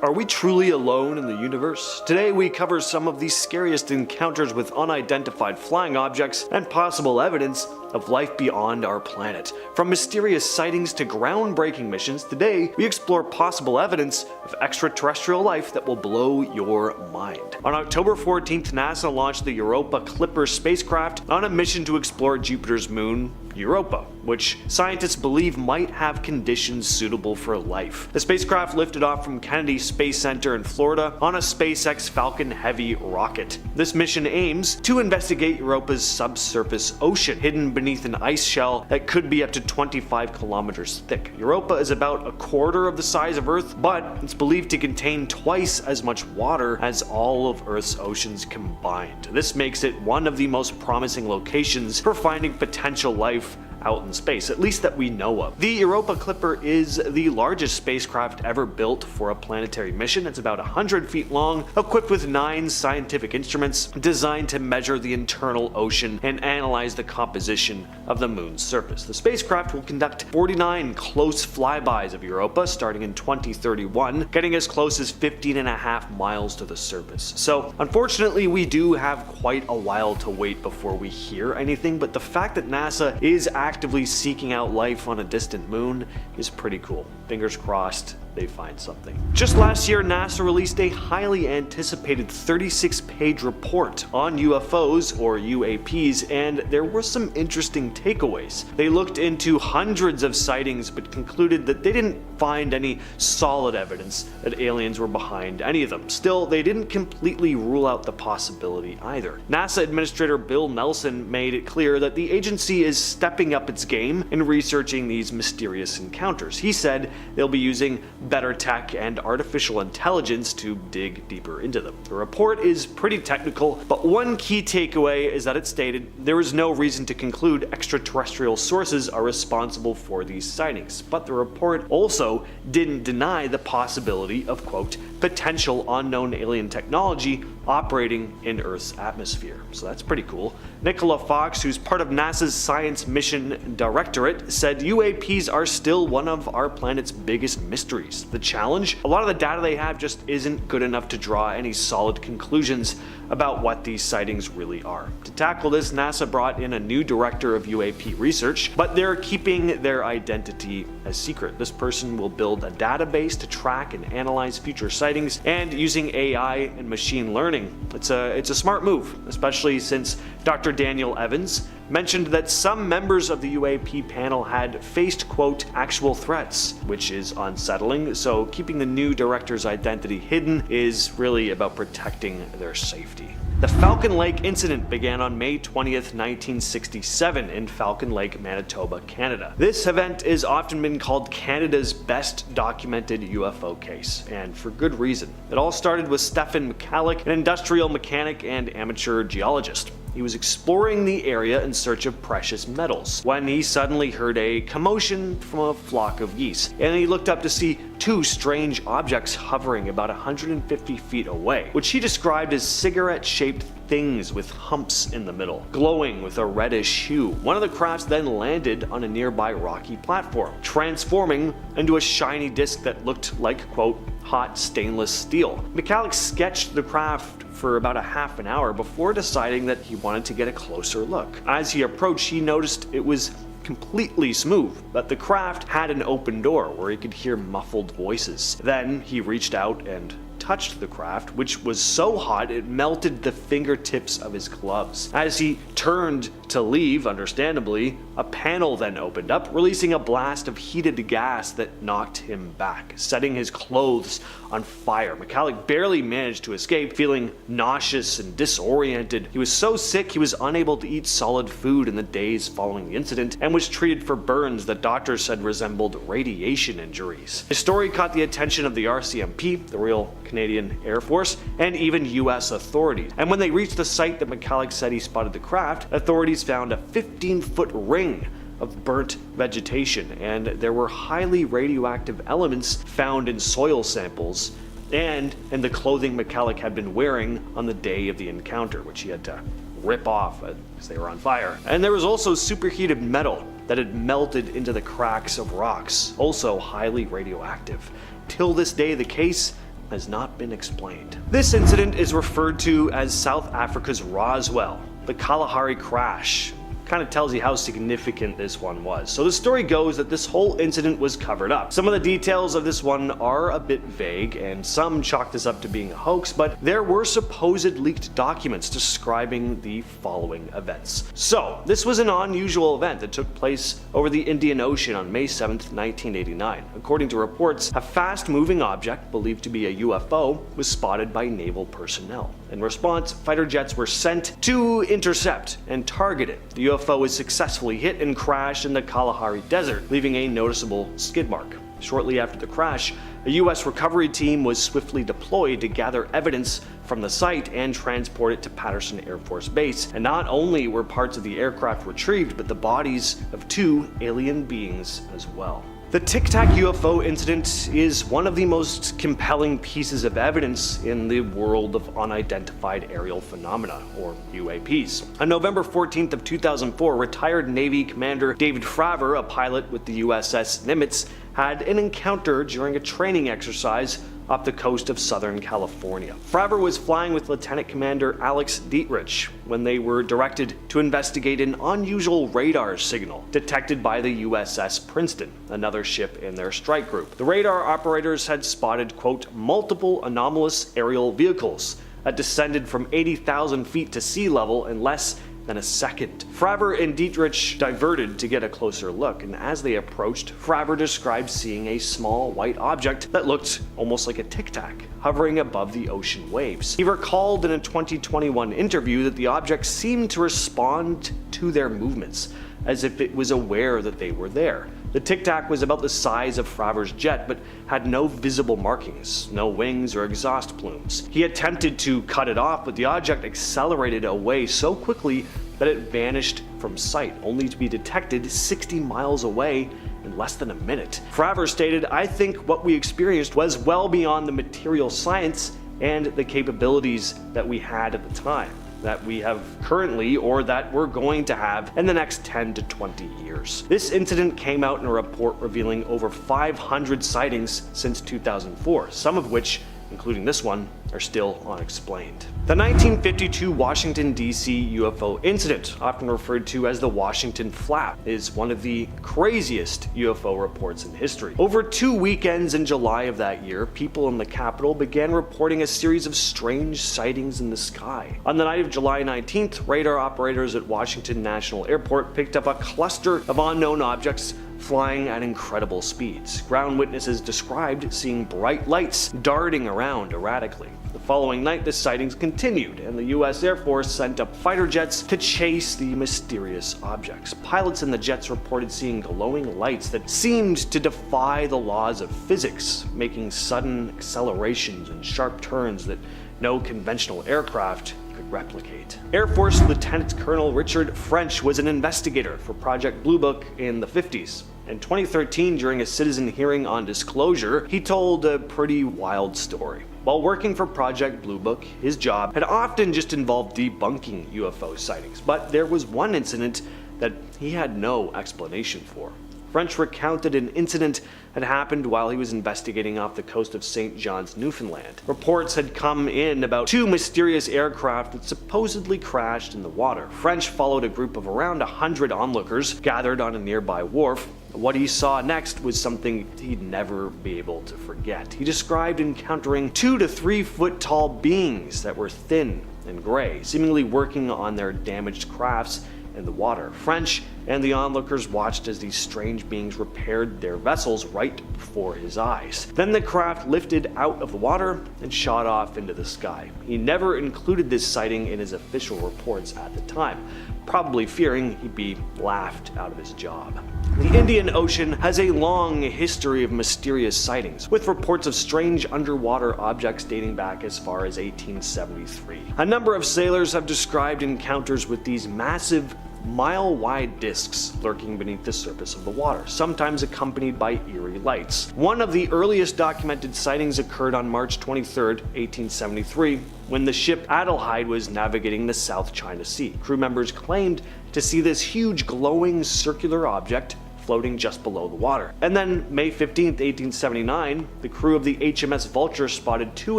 Are we truly alone in the universe? Today we cover some of the scariest encounters with unidentified flying objects and possible evidence of life beyond our planet. From mysterious sightings to groundbreaking missions, today we explore possible evidence of extraterrestrial life that will blow your mind. On October 14th, NASA launched the Europa Clipper spacecraft on a mission to explore Jupiter's moon, Europa, which scientists believe might have conditions suitable for life. The spacecraft lifted off from Kennedy Space Center in Florida on a SpaceX Falcon Heavy rocket. This mission aims to investigate Europa's subsurface ocean, hidden beneath an ice shell that could be up to 25 kilometers thick. Europa is about a quarter of the size of Earth, but it's believed to contain twice as much water as all of Earth's oceans combined. This makes it one of the most promising locations for finding potential life out in space, at least that we know of. The Europa Clipper is the largest spacecraft ever built for a planetary mission. It's about 100 feet long, equipped with 9 scientific instruments designed to measure the internal ocean and analyze the composition of the moon's surface. The spacecraft will conduct 49 close flybys of Europa starting in 2031, getting as close as 15.5 miles to the surface. So unfortunately we do have quite a while to wait before we hear anything, but the fact that NASA is actively seeking out life on a distant moon is pretty cool. Fingers crossed they find something. Just last year, NASA released a highly anticipated 36-page report on UFOs or UAPs, and there were some interesting takeaways. They looked into hundreds of sightings but concluded that they didn't find any solid evidence that aliens were behind any of them. Still, they didn't completely rule out the possibility either. NASA Administrator Bill Nelson made it clear that the agency is stepping up its game in researching these mysterious encounters. He said they'll be using better tech and artificial intelligence to dig deeper into them. The report is pretty technical, but one key takeaway is that it stated there is no reason to conclude extraterrestrial sources are responsible for these sightings. But the report also didn't deny the possibility of, quote, potential unknown alien technology operating in Earth's atmosphere. So that's pretty cool. Nicola Fox, who's part of NASA's Science Mission Directorate, said UAPs are still one of our planet's biggest mysteries. The challenge? A lot of the data they have just isn't good enough to draw any solid conclusions about what these sightings really are. To tackle this, NASA brought in a new director of UAP research, but they're keeping their identity a secret. This person will build a database to track and analyze future sightings, and using AI and machine learning. It's a smart move, especially since Dr. Daniel Evans mentioned that some members of the UAP panel had faced, quote, actual threats, which is unsettling. So keeping the new director's identity hidden is really about protecting their safety. The Falcon Lake incident began on May 20th, 1967 in Falcon Lake, Manitoba, Canada. This event has often been called Canada's best documented UFO case, and for good reason. It all started with Stephen McCalloch, an industrial mechanic and amateur geologist. He was exploring the area in search of precious metals when he suddenly heard a commotion from a flock of geese, and he looked up to see 2 strange objects hovering about 150 feet away, which he described as cigarette-shaped things with humps in the middle, glowing with a reddish hue. One of the crafts then landed on a nearby rocky platform, transforming into a shiny disc that looked like, quote, hot stainless steel. McCalloch sketched the craft for about a half an hour before deciding that he wanted to get a closer look. As he approached, he noticed it was completely smooth, but the craft had an open door where he could hear muffled voices. Then he reached out and touched the craft, which was so hot it melted the fingertips of his gloves. As he turned to leave, understandably, a panel then opened up, releasing a blast of heated gas that knocked him back, setting his clothes on fire. McCalloch barely managed to escape, feeling nauseous and disoriented. He was so sick he was unable to eat solid food in the days following the incident, and was treated for burns that doctors said resembled radiation injuries. His story caught the attention of the RCMP, the Royal Canadian Air Force, and even US authorities. And when they reached the site that McCalloch said he spotted the craft, authorities found a 15-foot ring of burnt vegetation, and there were highly radioactive elements found in soil samples and in the clothing McCalloch had been wearing on the day of the encounter, which he had to rip off because they were on fire. And there was also superheated metal that had melted into the cracks of rocks, also highly radioactive. Till this day, the case has not been explained. This incident is referred to as South Africa's Roswell, the Kalahari crash. Kind of tells you how significant this one was. So the story goes that this whole incident was covered up. Some of the details of this one are a bit vague, and some chalk this up to being a hoax, but there were supposed leaked documents describing the following events. So this was an unusual event that took place over the Indian Ocean on May 7th, 1989. According to reports, a fast-moving object, believed to be a UFO, was spotted by naval personnel. In response, fighter jets were sent to intercept and target it. The UFO was successfully hit and crashed in the Kalahari Desert, leaving a noticeable skid mark. Shortly after the crash, a U.S. recovery team was swiftly deployed to gather evidence from the site and transport it to Patterson Air Force Base. And not only were parts of the aircraft retrieved, but the bodies of 2 alien beings as well. The Tic Tac UFO incident is one of the most compelling pieces of evidence in the world of unidentified aerial phenomena, or UAPs. On November 14th of 2004, retired Navy Commander David Fravor, a pilot with the USS Nimitz, had an encounter during a training exercise off the coast of Southern California. Fravor was flying with Lieutenant Commander Alex Dietrich when they were directed to investigate an unusual radar signal detected by the USS Princeton, another ship in their strike group. The radar operators had spotted, quote, multiple anomalous aerial vehicles that descended from 80,000 feet to sea level in less than a second. Fravor and Dietrich diverted to get a closer look, and as they approached, Fravor described seeing a small white object that looked almost like a Tic Tac, hovering above the ocean waves. He recalled in a 2021 interview that the object seemed to respond to their movements, as if it was aware that they were there. The Tic Tac was about the size of Fravor's jet, but had no visible markings, no wings or exhaust plumes. He attempted to cut it off, but the object accelerated away so quickly that it vanished from sight, only to be detected 60 miles away in less than a minute. Fravor stated, "I think what we experienced was well beyond the material science and the capabilities that we had at the time, that we have currently, or that we're going to have in the next 10 to 20 years. This incident came out in a report revealing over 500 sightings since 2004, some of which, including this one, are still unexplained. The 1952 Washington, D.C. UFO incident, often referred to as the Washington Flap, is one of the craziest UFO reports in history. Over 2 weekends in July of that year, people in the capital began reporting a series of strange sightings in the sky. On the night of July 19th, radar operators at Washington National Airport picked up a cluster of unknown objects flying at incredible speeds. Ground witnesses described seeing bright lights darting around erratically. The following night, the sightings continued, and the U.S. Air Force sent up fighter jets to chase the mysterious objects. Pilots in the jets reported seeing glowing lights that seemed to defy the laws of physics, making sudden accelerations and sharp turns that no conventional aircraft could replicate. Air Force Lieutenant Colonel Richard French was an investigator for Project Blue Book in the 50s. In 2013, during a citizen hearing on disclosure, he told a pretty wild story. While working for Project Blue Book, his job had often just involved debunking UFO sightings, but there was one incident that he had no explanation for. French recounted an incident had happened while he was investigating off the coast of St. John's, Newfoundland. Reports had come in about 2 mysterious aircraft that supposedly crashed in the water. French followed a group of around 100 onlookers gathered on a nearby wharf. What he saw next was something he'd never be able to forget. He described encountering 2 to 3 foot tall beings that were thin and gray, seemingly working on their damaged crafts in the water. French and the onlookers watched as these strange beings repaired their vessels right before his eyes. Then the craft lifted out of the water and shot off into the sky. He never included this sighting in his official reports at the time, probably fearing he'd be laughed out of his job. The Indian Ocean has a long history of mysterious sightings, with reports of strange underwater objects dating back as far as 1873. A number of sailors have described encounters with these massive, mile-wide discs lurking beneath the surface of the water, sometimes accompanied by eerie lights. One of the earliest documented sightings occurred on March 23, 1873, when the ship Adelheid was navigating the South China Sea. Crew members claimed to see this huge glowing circular object floating just below the water. And then, May 15th, 1879, the crew of the HMS Vulture spotted two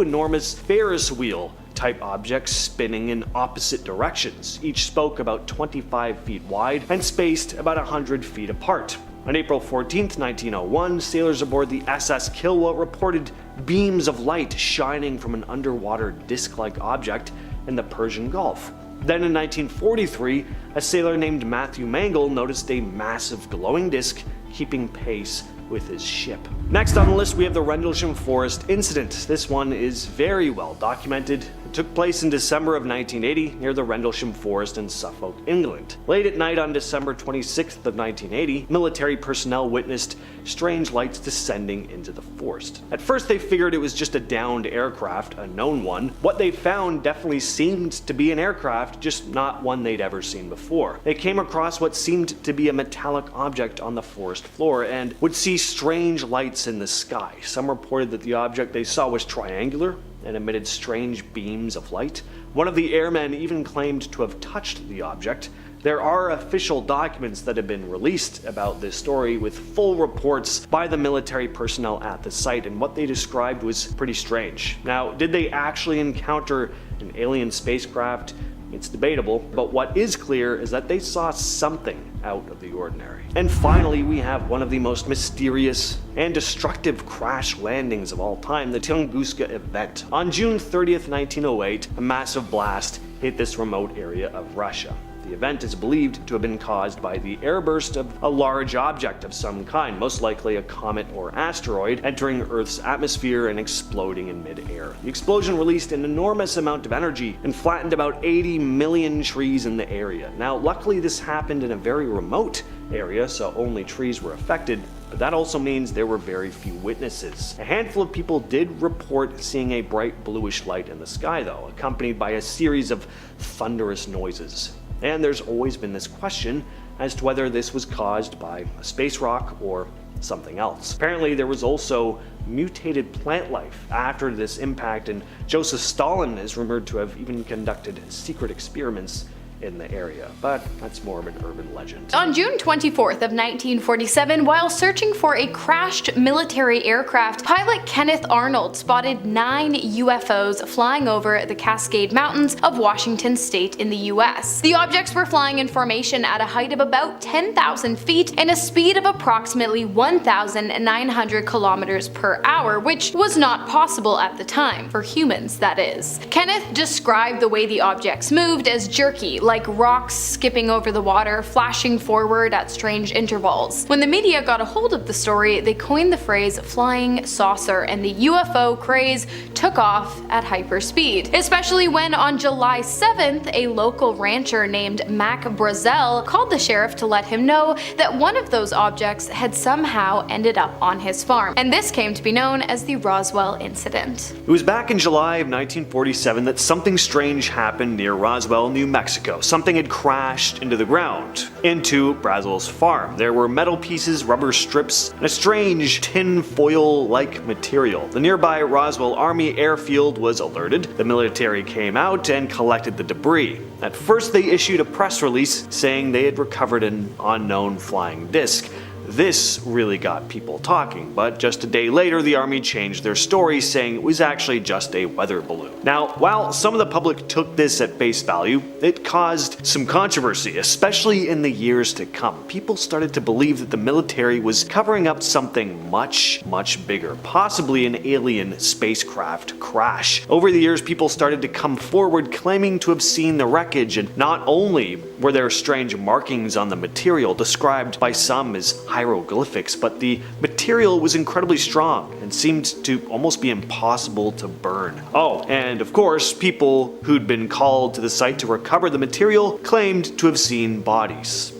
enormous Ferris wheel type objects spinning in opposite directions. Each spoke about 25 feet wide and spaced about 100 feet apart. On April 14, 1901, sailors aboard the SS Kilwa reported beams of light shining from an underwater disc-like object in the Persian Gulf. Then in 1943, a sailor named Matthew Mangle noticed a massive glowing disc keeping pace with his ship. Next on the list we have the Rendlesham Forest incident. This one is very well documented. It took place in December of 1980 near the Rendlesham Forest in Suffolk, England. Late at night on December 26th of 1980, military personnel witnessed strange lights descending into the forest. At first they figured it was just a downed aircraft, a known one. What they found definitely seemed to be an aircraft, just not one they'd ever seen before. They came across what seemed to be a metallic object on the forest floor and would see strange lights in the sky. Some reported that the object they saw was triangular and emitted strange beams of light. One of the airmen even claimed to have touched the object. There are official documents that have been released about this story with full reports by the military personnel at the site, and what they described was pretty strange. Now, did they actually encounter an alien spacecraft? It's debatable, but what is clear is that they saw something out of the ordinary. And finally, we have one of the most mysterious and destructive crash landings of all time, the Tunguska event. On June 30th, 1908, a massive blast hit this remote area of Russia. The event is believed to have been caused by the airburst of a large object of some kind, most likely a comet or asteroid, entering Earth's atmosphere and exploding in mid-air. The explosion released an enormous amount of energy and flattened about 80 million trees in the area. Now, luckily this happened in a very remote area, so only trees were affected, but that also means there were very few witnesses. A handful of people did report seeing a bright bluish light in the sky though, accompanied by a series of thunderous noises. And there's always been this question as to whether this was caused by a space rock or something else. Apparently there was also mutated plant life after this impact, and Joseph Stalin is rumored to have even conducted secret experiments in the area, but that's more of an urban legend. On June 24th of 1947, while searching for a crashed military aircraft, pilot Kenneth Arnold spotted 9 UFOs flying over the Cascade Mountains of Washington state in the US. The objects were flying in formation at a height of about 10,000 feet and a speed of approximately 1,900 kilometers per hour, which was not possible at the time, for humans that is. Kenneth described the way the objects moved as jerky, like rocks skipping over the water, flashing forward at strange intervals. When the media got a hold of the story, they coined the phrase flying saucer, and the UFO craze took off at hyperspeed. Especially when on July 7th, a local rancher named Mac Brazel called the sheriff to let him know that one of those objects had somehow ended up on his farm. And this came to be known as the Roswell incident. It was back in July of 1947 that something strange happened near Roswell, New Mexico. Something had crashed into the ground, into Brazel's farm. There were metal pieces, rubber strips, and a strange tin foil-like material. The nearby Roswell Army airfield was alerted. The military came out and collected the debris. At first they issued a press release saying they had recovered an unknown flying disc. This really got people talking, but just a day later the Army changed their story, saying it was actually just a weather balloon. Now, while some of the public took this at face value, it caused some controversy, especially in the years to come. People started to believe that the military was covering up something much bigger, possibly an alien spacecraft crash. Over the years, people started to come forward claiming to have seen the wreckage, and not only were there strange markings on the material described by some as hieroglyphics, but the material was incredibly strong and seemed to almost be impossible to burn. Oh, and of course, people who'd been called to the site to recover the material claimed to have seen bodies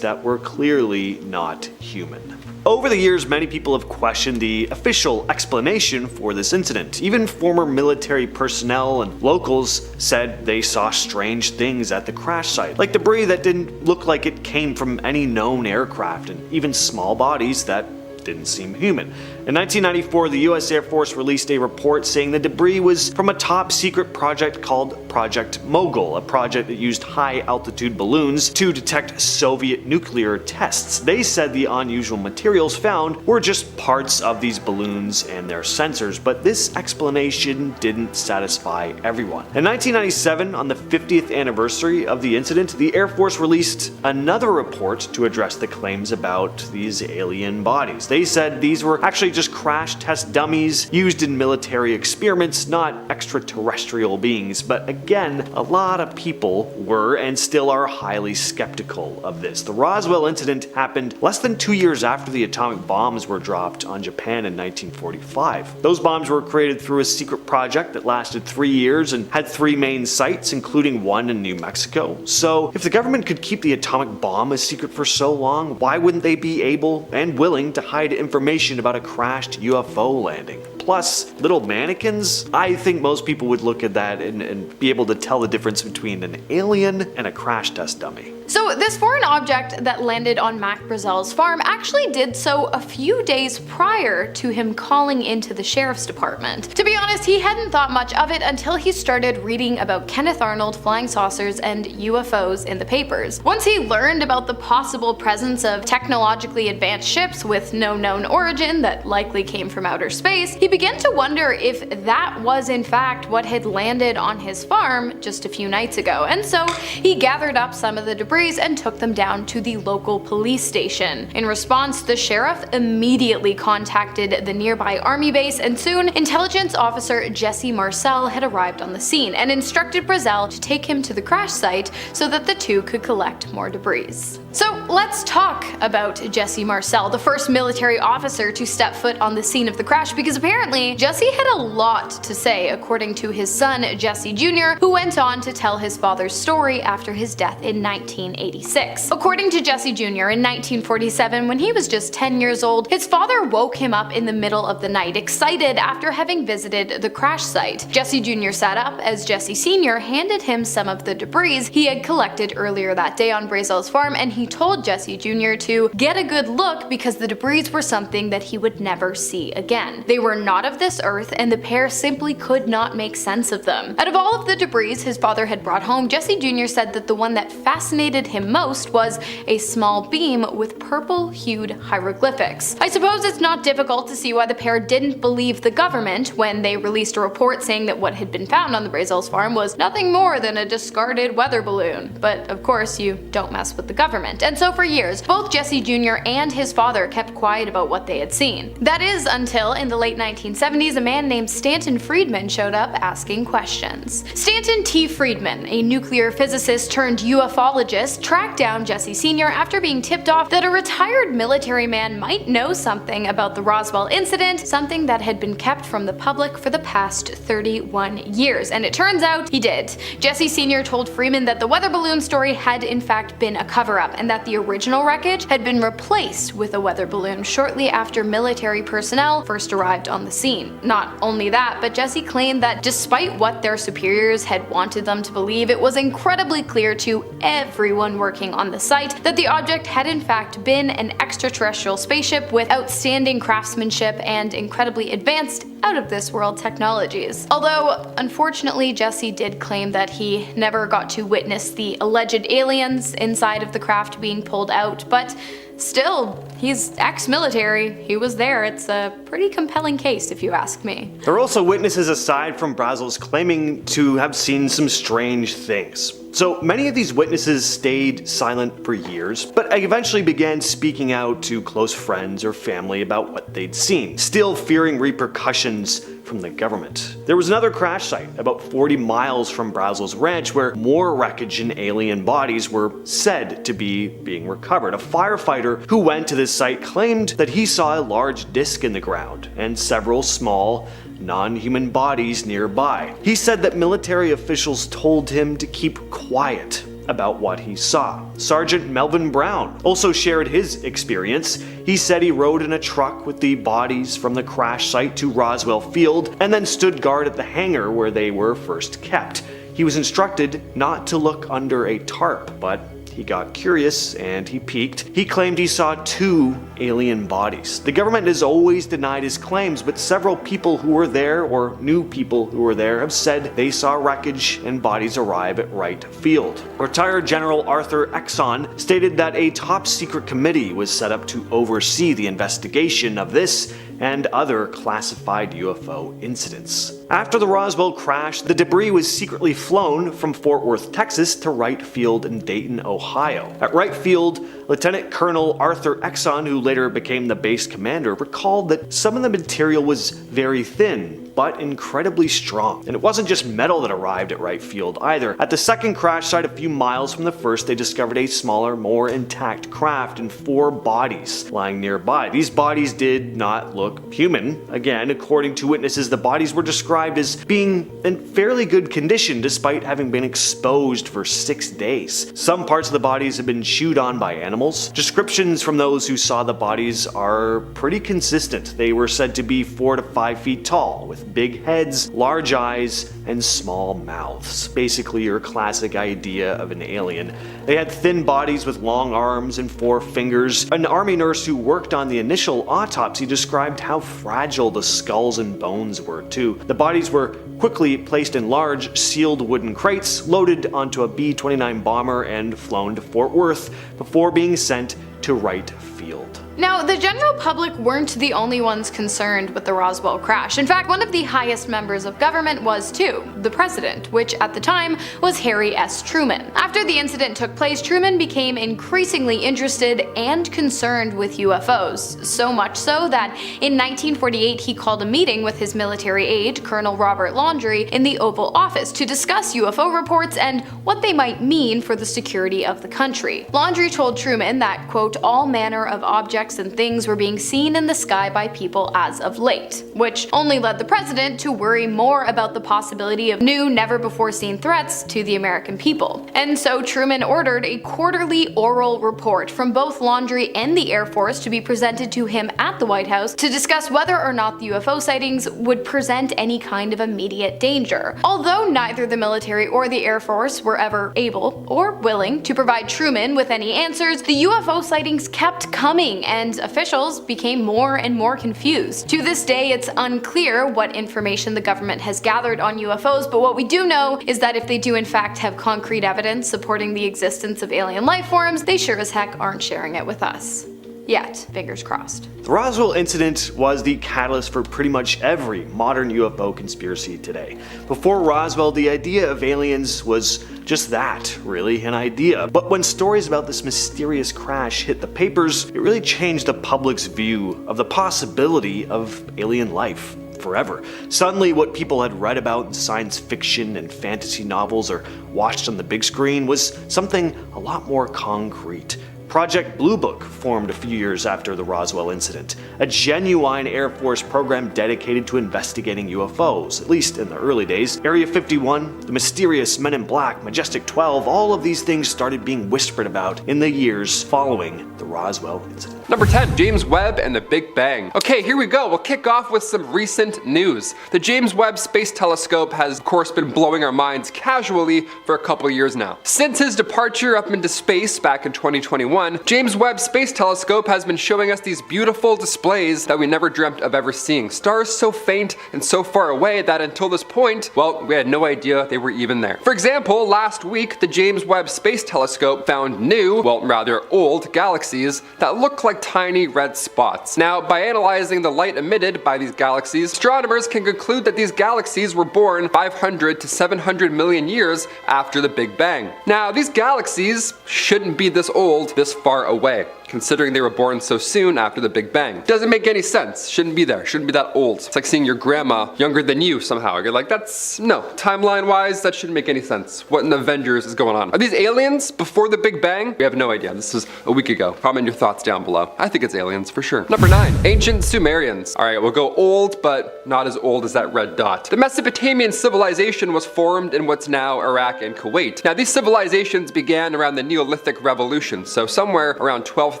that were clearly not human. Over the years, many people have questioned the official explanation for this incident. Even former military personnel and locals said they saw strange things at the crash site, like debris that didn't look like it came from any known aircraft, and even small bodies that didn't seem human. In 1994, the US Air Force released a report saying the debris was from a top-secret project called Project Mogul, a project that used high-altitude balloons to detect Soviet nuclear tests. They said the unusual materials found were just parts of these balloons and their sensors, but this explanation didn't satisfy everyone. In 1997, on the 50th anniversary of the incident, the Air Force released another report to address the claims about these alien bodies. They said these were actually just crash test dummies used in military experiments, not extraterrestrial beings. But again, a lot of people were and still are highly skeptical of this. The Roswell incident happened less than 2 years after the atomic bombs were dropped on Japan in 1945. Those bombs were created through a secret project that lasted 3 years and had 3 main sites, including one in New Mexico. So if the government could keep the atomic bomb a secret for so long, why wouldn't they be able and willing to hide information about a crashed UFO landing? Plus, little mannequins? I think most people would look at that and be able to tell the difference between an alien and a crash test dummy. So this foreign object that landed on Mac Brazel's farm actually did so a few days prior to him calling into the sheriff's department. To be honest, he hadn't thought much of it until he started reading about Kenneth Arnold flying saucers and UFOs in the papers. Once he learned about the possible presence of technologically advanced ships with no known origin that likely came from outer space, he began to wonder if that was in fact what had landed on his farm just a few nights ago. And so he gathered up some of the debris and took them down to the local police station. In response, the sheriff immediately contacted the nearby army base, and soon intelligence officer Jesse Marcel had arrived on the scene and instructed Brazel to take him to the crash site so that the two could collect more debris. So let's talk about Jesse Marcel, the first military officer to step foot on the scene of the crash, because apparently Jesse had a lot to say, according to his son Jesse Jr., who went on to tell his father's story after his death in 1986. According to Jesse Jr., in 1947, when he was just 10 years old, his father woke him up in the middle of the night, excited after having visited the crash site. Jesse Jr. sat up as Jesse Sr. handed him some of the debris he had collected earlier that day on Brazel's farm, and he told Jesse Jr. to get a good look because the debris were something that he would never see again. They were not of this earth, and the pair simply could not make sense of them. Out of all of the debris his father had brought home, Jesse Jr. said that the one that fascinated him most was a small beam with purple-hued hieroglyphics. I suppose it's not difficult to see why the pair didn't believe the government when they released a report saying that what had been found on the Brazel's farm was nothing more than a discarded weather balloon. But of course, you don't mess with the government. And so for years, both Jesse Jr. and his father kept quiet about what they had seen. That is until in the late 1970s, a man named Stanton Friedman showed up asking questions. Stanton T. Friedman, a nuclear physicist turned ufologist, tracked down Jesse Sr. after being tipped off that a retired military man might know something about the Roswell incident, something that had been kept from the public for the past 31 years. And it turns out he did. Jesse Sr. told Freeman that the weather balloon story had in fact been a cover-up, and that the original wreckage had been replaced with a weather balloon shortly after military personnel first arrived on the scene. Not only that, but Jesse claimed that despite what their superiors had wanted them to believe, it was incredibly clear to everyone working on the site that the object had in fact been an extraterrestrial spaceship with outstanding craftsmanship and incredibly advanced out-of-this-world technologies. Although, unfortunately, Jesse did claim that he never got to witness the alleged aliens inside of the craft being pulled out, but still, he's ex-military, he was there. It's a pretty compelling case if you ask me. There are also witnesses aside from Brazel's claiming to have seen some strange things. So many of these witnesses stayed silent for years, but eventually began speaking out to close friends or family about what they'd seen, still fearing repercussions from the government. There was another crash site about 40 miles from Brazel's ranch where more wreckage and alien bodies were said to be being recovered. A firefighter who went to this site claimed that he saw a large disc in the ground and several small, non-human bodies nearby. He said that military officials told him to keep quiet about what he saw. Sergeant Melvin Brown also shared his experience. He said he rode in a truck with the bodies from the crash site to Roswell Field and then stood guard at the hangar where they were first kept. He was instructed not to look under a tarp, but he got curious and he peeked. He claimed he saw 2 alien bodies. The government has always denied his claims, but several people who were there or knew people who were there have said they saw wreckage and bodies arrive at Wright Field. Retired General Arthur Exon stated that a top-secret committee was set up to oversee the investigation of this and other classified UFO incidents. After the Roswell crash, the debris was secretly flown from Fort Worth, Texas to Wright Field in Dayton, Ohio. At Wright Field, Lieutenant Colonel Arthur Exon, who later became the base commander, recalled that some of the material was very thin, but incredibly strong. And it wasn't just metal that arrived at Wright Field either. At the second crash site a few miles from the first, they discovered a smaller, more intact craft and 4 bodies lying nearby. These bodies did not look human. Again, according to witnesses, the bodies were described as being in fairly good condition despite having been exposed for 6 days. Some parts of the bodies have been chewed on by animals. Descriptions from those who saw the bodies are pretty consistent. They were said to be 4 to 5 feet tall, with big heads, large eyes, and small mouths. Basically your classic idea of an alien. They had thin bodies with long arms and 4 fingers. An army nurse who worked on the initial autopsy described how fragile the skulls and bones were too. The bodies were quickly placed in large, sealed wooden crates, loaded onto a B-29 bomber and flown to Fort Worth before being sent to Wright Field. Now, the general public weren't the only ones concerned with the Roswell crash. In fact, one of the highest members of government was too, the president, which at the time was Harry S. Truman. After the incident took place, Truman became increasingly interested and concerned with UFOs, so much so that in 1948 he called a meeting with his military aide, Colonel Robert Laundrie, in the Oval Office to discuss UFO reports and what they might mean for the security of the country. Laundrie told Truman that, quote, all manner of objects and things were being seen in the sky by people as of late, which only led the president to worry more about the possibility of new, never-before-seen threats to the American people. And so Truman ordered a quarterly oral report from both Laundrie and the Air Force to be presented to him at the White House to discuss whether or not the UFO sightings would present any kind of immediate danger. Although neither the military or the Air Force were ever able or willing to provide Truman with any answers, the UFO sightings kept coming, and officials became more and more confused. To this day, it's unclear what information the government has gathered on UFOs, but what we do know is that if they do in fact have concrete evidence supporting the existence of alien life forms, they sure as heck aren't sharing it with us. Yet, fingers crossed. The Roswell incident was the catalyst for pretty much every modern UFO conspiracy today. Before Roswell, the idea of aliens was just that, really, an idea. But when stories about this mysterious crash hit the papers, it really changed the public's view of the possibility of alien life forever. Suddenly, what people had read about in science fiction and fantasy novels or watched on the big screen was something a lot more concrete. Project Blue Book formed a few years after the Roswell incident, a genuine Air Force program dedicated to investigating UFOs, at least in the early days. Area 51, the mysterious Men in Black, Majestic 12, all of these things started being whispered about in the years following the Roswell incident. Number 10, James Webb and the Big Bang. Okay, here we go. We'll kick off with some recent news. The James Webb Space Telescope has, of course, been blowing our minds casually for a couple years now. Since his departure up into space back in 2021, James Webb Space Telescope has been showing us these beautiful displays that we never dreamt of ever seeing. Stars so faint and so far away that until this point, well, we had no idea they were even there. For example, last week, the James Webb Space Telescope found new, well, rather old galaxies that look like tiny red spots. Now, by analyzing the light emitted by these galaxies, astronomers can conclude that these galaxies were born 500 to 700 million years after the Big Bang. Now, these galaxies shouldn't be this old, this far away, considering they were born so soon after the Big Bang. Doesn't make any sense. Shouldn't be there. Shouldn't be that old. It's like seeing your grandma younger than you somehow. You're like, no. Timeline-wise, that shouldn't make any sense. What in the Avengers is going on? Are these aliens before the Big Bang? We have no idea. This was a week ago. Comment your thoughts down below. I think it's aliens for sure. Number 9, ancient Sumerians. All right, we'll go old, but not as old as that red dot. The Mesopotamian civilization was formed in what's now Iraq and Kuwait. Now, these civilizations began around the Neolithic Revolution, so somewhere around 12,000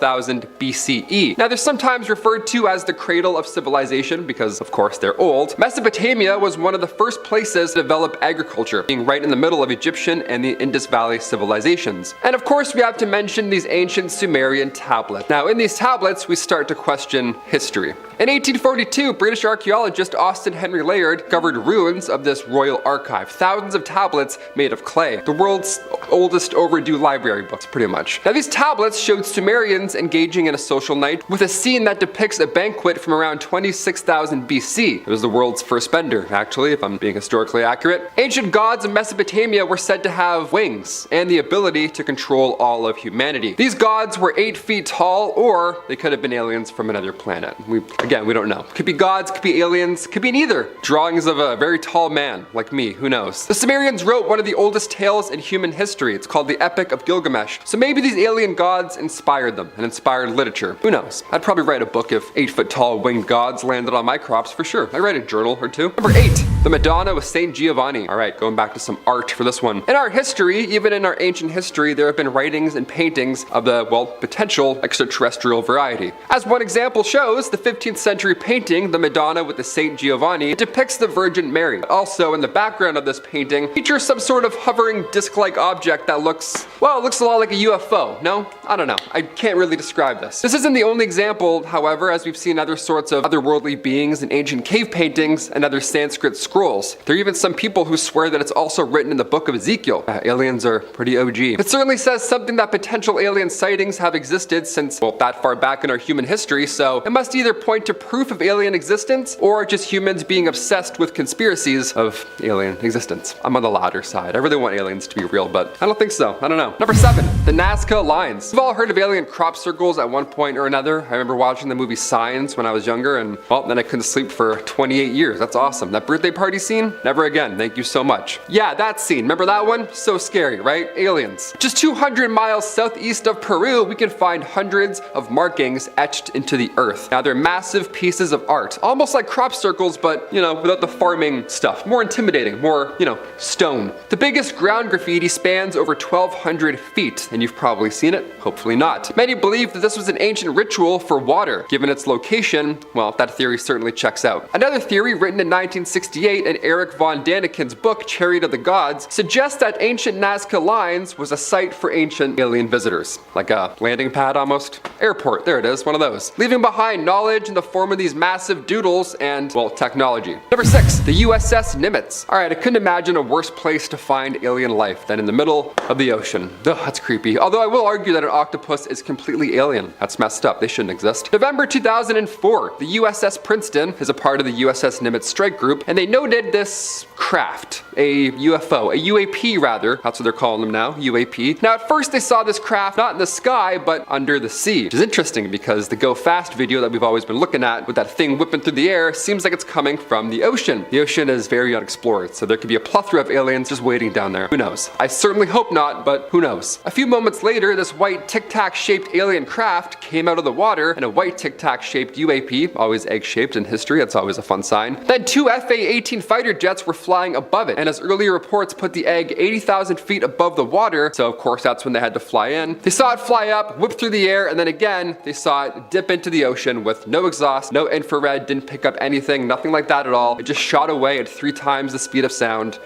12,000 BCE. Now they're sometimes referred to as the cradle of civilization because of course they're old. Mesopotamia was one of the first places to develop agriculture, being right in the middle of Egyptian and the Indus Valley civilizations. And of course we have to mention these ancient Sumerian tablets. Now in these tablets we start to question history. In 1842, British archaeologist Austin Henry Layard discovered ruins of this royal archive, thousands of tablets made of clay, the world's oldest overdue library books pretty much. Now these tablets showed Sumerians engaging in a social night with a scene that depicts a banquet from around 26,000 BC. It was the world's first bender, actually, if I'm being historically accurate. Ancient gods of Mesopotamia were said to have wings and the ability to control all of humanity. These gods were 8 feet tall, or they could have been aliens from another planet. Again, we don't know. Could be gods, could be aliens, could be neither. Drawings of a very tall man, like me, who knows. The Sumerians wrote one of the oldest tales in human history. It's called the Epic of Gilgamesh. So maybe these alien gods inspired them and inspired literature. Who knows? I'd probably write a book if 8 foot tall winged gods landed on my crops for sure. I'd write a journal or two. Number 8, the Madonna with Saint Giovanni. Alright, going back to some art for this one. In our history, even in our ancient history, there have been writings and paintings of the, well, potential extraterrestrial variety. As one example shows, the 15th century painting, the Madonna with the Saint Giovanni, depicts the Virgin Mary. Also, in the background of this painting, features some sort of hovering disc-like object that looks, well, it looks a lot like a UFO. No? I don't know. I can't really describe this. This isn't the only example, however, as we've seen other sorts of otherworldly beings in ancient cave paintings and other Sanskrit scrolls. There are even some people who swear that it's also written in the book of Ezekiel. Aliens are pretty OG. It certainly says something that potential alien sightings have existed since, well, that far back in our human history, so it must either point to proof of alien existence or just humans being obsessed with conspiracies of alien existence. I'm on the latter side. I really want aliens to be real, but I don't think so. I don't know. Number 7, the Nazca lines. We've all heard of alien crop circles at one point or another. I remember watching the movie Signs when I was younger, and well, then I couldn't sleep for 28 years. That's awesome. That birthday party scene? Never again. Thank you so much. Yeah, that scene. Remember that one? So scary, right? Aliens. Just 200 miles southeast of Peru, we can find hundreds of markings etched into the earth. Now they're massive pieces of art, almost like crop circles, but you know, without the farming stuff. More intimidating, more, you know, stone. The biggest ground graffiti spans over 1,200 feet, and you've probably seen it, hopefully not. Many believe that this was an ancient ritual for water. Given its location, well, that theory certainly checks out. Another theory written in 1968 in Eric von Daniken's book, Chariot of the Gods, suggests that ancient Nazca lines was a site for ancient alien visitors. Like a landing pad almost. Airport, there it is, one of those. Leaving behind knowledge in the form of these massive doodles and, well, technology. Number 6, the USS Nimitz. Alright, I couldn't imagine a worse place to find alien life than in the middle of the ocean. Ugh, that's creepy. Although I will argue that an octopus is completely alien. That's messed up, they shouldn't exist. November 2004, the USS Princeton is a part of the USS Nimitz strike group, and they noted this craft, a UFO, a UAP rather, that's what they're calling them now, UAP. Now at first they saw this craft not in the sky, but under the sea, which is interesting because the Go Fast video that we've always been looking at with that thing whipping through the air seems like it's coming from the ocean. The ocean is very unexplored, so there could be a plethora of aliens just waiting down there. Who knows? I certainly hope not, but who knows? A few moments later, this white tic-tac shaped alien craft came out of the water, and a white tic-tac shaped UAP, always egg-shaped in history, that's always a fun sign. Then 2 FA-18 fighter jets were flying above it, and as earlier reports put the egg 80,000 feet above the water, so of course that's when they had to fly in. They saw it fly up, whip through the air, and then again, they saw it dip into the ocean with no exhaust, no infrared, didn't pick up anything, nothing like that at all. It just shot away at 3 times the speed of sound.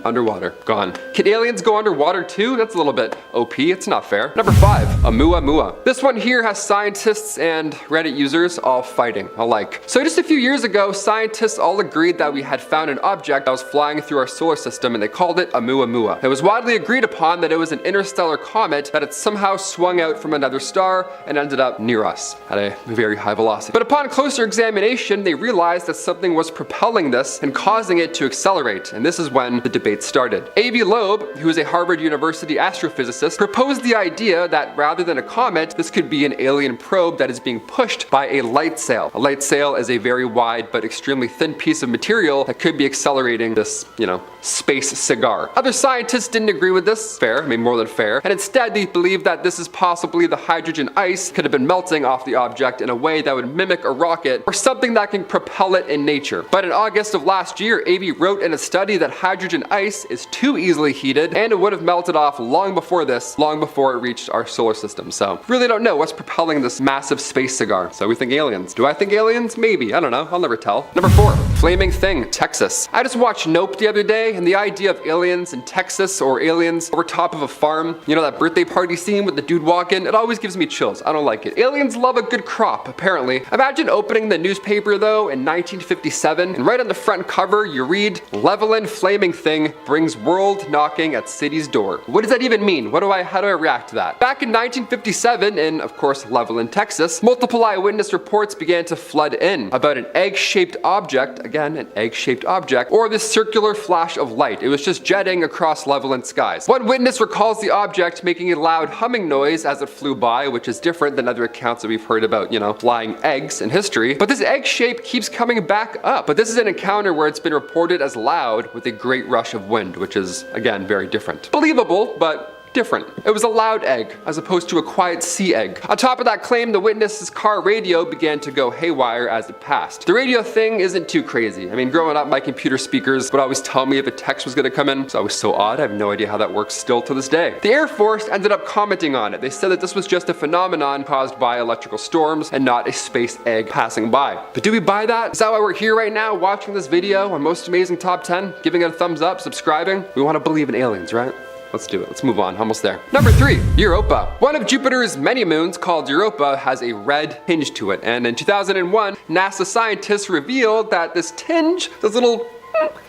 Underwater. Gone. Can aliens go underwater too? That's a little bit OP. It's not fair. Number 5, Oumuamua. This one here has scientists and Reddit users all fighting alike. So just a few years ago, scientists all agreed that we had found an object that was flying through our solar system, and they called it Oumuamua. It was widely agreed upon that it was an interstellar comet that had somehow swung out from another star and ended up near us at a very high velocity. But upon closer examination, they realized that something was propelling this and causing it to accelerate, and this is when the debate started. A.V. Loeb, who is a Harvard University astrophysicist, proposed the idea that rather than a comet, this could be an alien probe that is being pushed by a light sail. A light sail is a very wide but extremely thin piece of material that could be accelerating this, you know, space cigar. Other scientists didn't agree with this. Fair, I mean more than fair. And instead they believed that this is possibly the hydrogen ice could have been melting off the object in a way that would mimic a rocket or something that can propel it in nature. But in August of last year, A.V. wrote in a study that hydrogen ice is too easily heated and it would have melted off long before this, long before it reached our solar system. So really really don't know what's propelling this massive space cigar. So we think aliens. Do I think aliens? Maybe. I don't know. I'll never tell. Number 4, flaming thing, Texas. I just watched Nope the other day, and the idea of aliens in Texas or aliens over top of a farm, you know, that birthday party scene with the dude walking, it always gives me chills. I don't like it. Aliens love a good crop, apparently. Imagine opening the newspaper though in 1957, and right on the front cover you read, Levelin flaming thing brings world knocking at city's door. What does that even mean? How do I react to that? Back in 1957, in of course Levelin, Texas, multiple eyewitness reports began to flood in about an egg-shaped object, again an egg-shaped object, or this circular flash of light. It was just jetting across Levelin skies. One witness recalls the object making a loud humming noise as it flew by, which is different than other accounts that we've heard about, you know, flying eggs in history. But this egg shape keeps coming back up. But this is an encounter where it's been reported as loud with a great rush of wind, which is again very different. Believable, but different. It was a loud egg as opposed to a quiet sea egg. On top of that claim, the witness's car radio began to go haywire as it passed. The radio thing isn't too crazy. I mean, growing up, my computer speakers would always tell me if a text was going to come in. So it was so odd. I have no idea how that works still to this day. The Air Force ended up commenting on it. They said that this was just a phenomenon caused by electrical storms and not a space egg passing by. But do we buy that? Is that why we're here right now watching this video on Most Amazing Top 10? Giving it a thumbs up, subscribing? We want to believe in aliens, right? Let's do it. Let's move on. Almost there. Number 3, Europa. One of Jupiter's many moons, called Europa, has a red tinge to it. And in 2001, NASA scientists revealed that this tinge, this little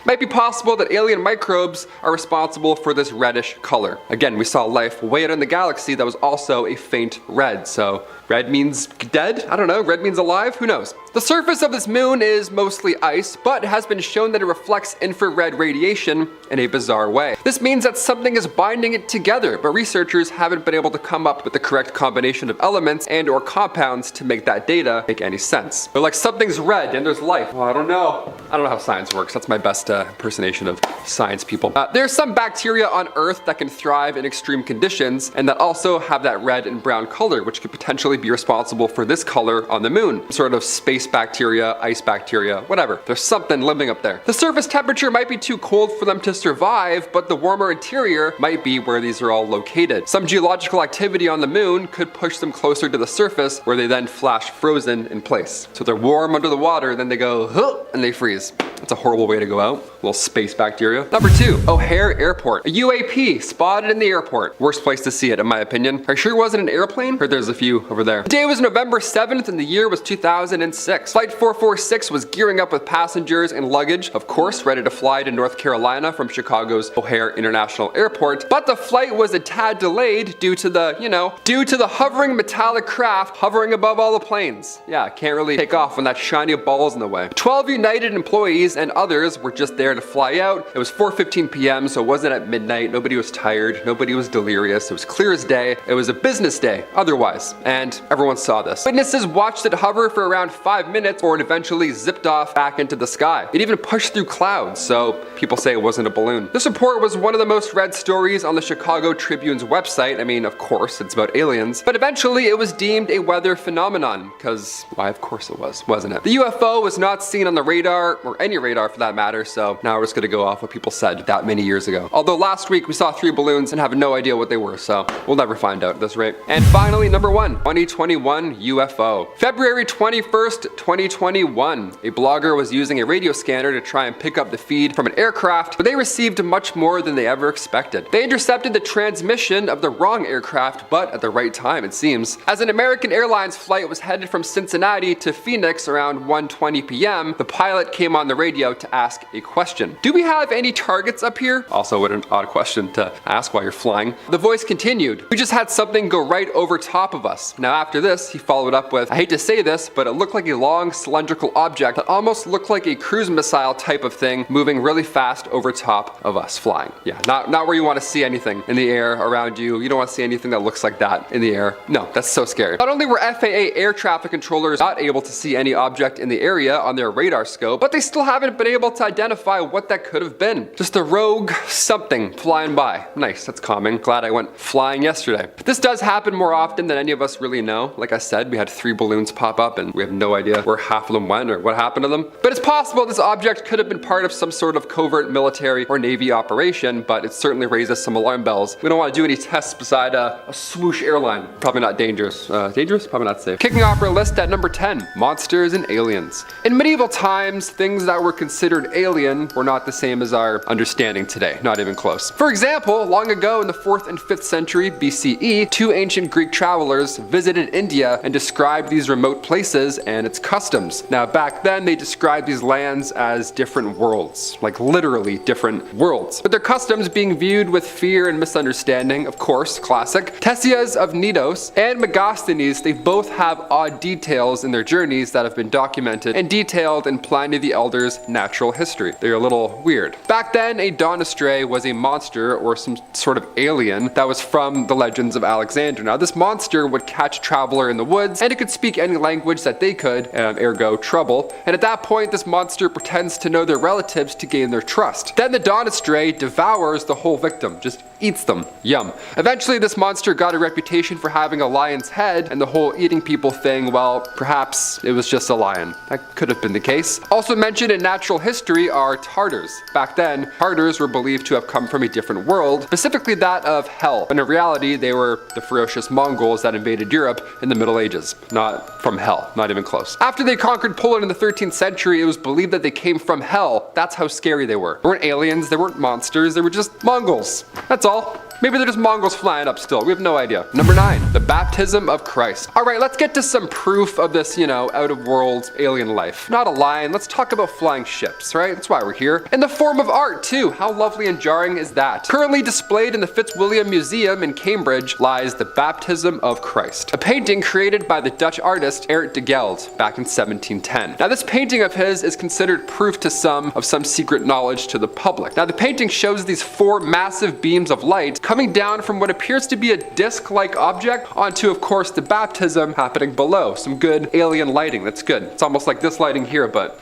might be possible that alien microbes are responsible for this reddish color. Again, we saw life way out in the galaxy that was also a faint red, so red means dead? I don't know, red means alive? Who knows? The surface of this moon is mostly ice, but it has been shown that it reflects infrared radiation in a bizarre way. This means that something is binding it together, but researchers haven't been able to come up with the correct combination of elements and or compounds to make that data make any sense. They're like, something's red and there's life. Well, I don't know how science works. That's my best impersonation of science people. There's some bacteria on Earth that can thrive in extreme conditions and that also have that red and brown color, which could potentially be responsible for this color on the moon. Sort of space bacteria, ice bacteria, whatever. There's something living up there. The surface temperature might be too cold for them to survive, but the warmer interior might be where these are all located. Some geological activity on the moon could push them closer to the surface, where they then flash frozen in place. So they're warm under the water, then they go, huh, and they freeze. That's a horrible way to go out. Little space bacteria. Number 2, O'Hare Airport. A UAP spotted in the airport. Worst place to see it, in my opinion. Are you sure it wasn't an airplane? Heard there's a few over there. The day was November 7th and the year was 2006. Flight 446 was gearing up with passengers and luggage, of course, ready to fly to North Carolina from Chicago's O'Hare International Airport. But the flight was a tad delayed due to the hovering metallic craft hovering above all the planes. Yeah, can't really take off when that shiny ball's in the way. 12 United employees and others were just there to fly out. It was 4:15 p.m., so it wasn't at midnight. Nobody was tired. Nobody was delirious. It was clear as day. It was a business day, otherwise. And everyone saw this. Witnesses watched it hover for around 5 minutes before it eventually zipped off back into the sky. It even pushed through clouds, so people say it wasn't a balloon. This report was one of the most read stories on the Chicago Tribune's website. I mean, of course, it's about aliens. But eventually, it was deemed a weather phenomenon, because, why, of course it was, wasn't it? The UFO was not seen on the radar, or any radar for that matter, so now we're just gonna go off what people said that many years ago. Although last week we saw 3 balloons and have no idea what they were, so we'll never find out at this rate. And finally, number 1, 2021 UFO. February 21st, 2021, a blogger was using a radio scanner to try and pick up the feed from an aircraft, but they received much more than they ever expected. They intercepted the transmission of the wrong aircraft, but at the right time, it seems. As an American Airlines flight was headed from Cincinnati to Phoenix around 1:20 p.m., the pilot came on the radio to ask a question. Do we have any targets up here? Also, what an odd question to ask while you're flying. The voice continued, we just had something go right over top of us. Now after this, he followed up with, I hate to say this, but it looked like a long cylindrical object that almost looked like a cruise missile type of thing moving really fast over top of us flying. Yeah, not where you want to see anything in the air around you. You don't want to see anything that looks like that in the air. No, that's so scary. Not only were FAA air traffic controllers not able to see any object in the area on their radar scope, but they still haven't been able to identify identify what that could have been. Just a rogue something flying by. Nice, that's calming. Glad I went flying yesterday. This does happen more often than any of us really know. Like I said, we had 3 balloons pop up and we have no idea where half of them went or what happened to them. But it's possible this object could have been part of some sort of covert military or Navy operation, but it certainly raises some alarm bells. We don't want to do any tests beside a swoosh airline. Probably not dangerous. Dangerous? Probably not safe. Kicking off our list at number 10, monsters and aliens. In medieval times, things that were considered alien were not the same as our understanding today, not even close. For example, long ago in the 4th and 5th century BCE, 2 ancient Greek travelers visited India and described these remote places and its customs. Now back then they described these lands as different worlds, like literally different worlds. But their customs being viewed with fear and misunderstanding, of course, classic. Ctesias of Knidos and Megasthenes, they both have odd details in their journeys that have been documented and detailed in Pliny the Elder's natural history. They're a little weird. Back then, a Donastray was a monster or some sort of alien that was from the legends of Alexander. Now this monster would catch a traveler in the woods and it could speak any language that they could, ergo trouble. And at that point, this monster pretends to know their relatives to gain their trust. Then the Donastray devours the whole victim, just eats them. Yum. Eventually this monster got a reputation for having a lion's head, and the whole eating people thing, well, perhaps it was just a lion. That could have been the case. Also mentioned in natural history are Tartars. Back then, Tartars were believed to have come from a different world, specifically that of hell, when in reality they were the ferocious Mongols that invaded Europe in the Middle Ages. Not from hell, not even close. After they conquered Poland in the 13th century, it was believed that they came from hell. That's how scary they were. They weren't aliens, they weren't monsters, they were just Mongols. That's all. Maybe they're just Mongols flying up still. We have no idea. Number 9, the baptism of Christ. All right, let's get to some proof of this, out of world alien life. Not a lion, let's talk about flying ships, right? That's why we're here. In the form of art too. How lovely and jarring is that? Currently displayed in the Fitzwilliam Museum in Cambridge lies the baptism of Christ, a painting created by the Dutch artist Erik de Geld back in 1710. Now this painting of his is considered proof to some of some secret knowledge to the public. Now the painting shows these 4 massive beams of light coming down from what appears to be a disc-like object onto, of course, the baptism happening below. Some good alien lighting, that's good. It's almost like this lighting here, but,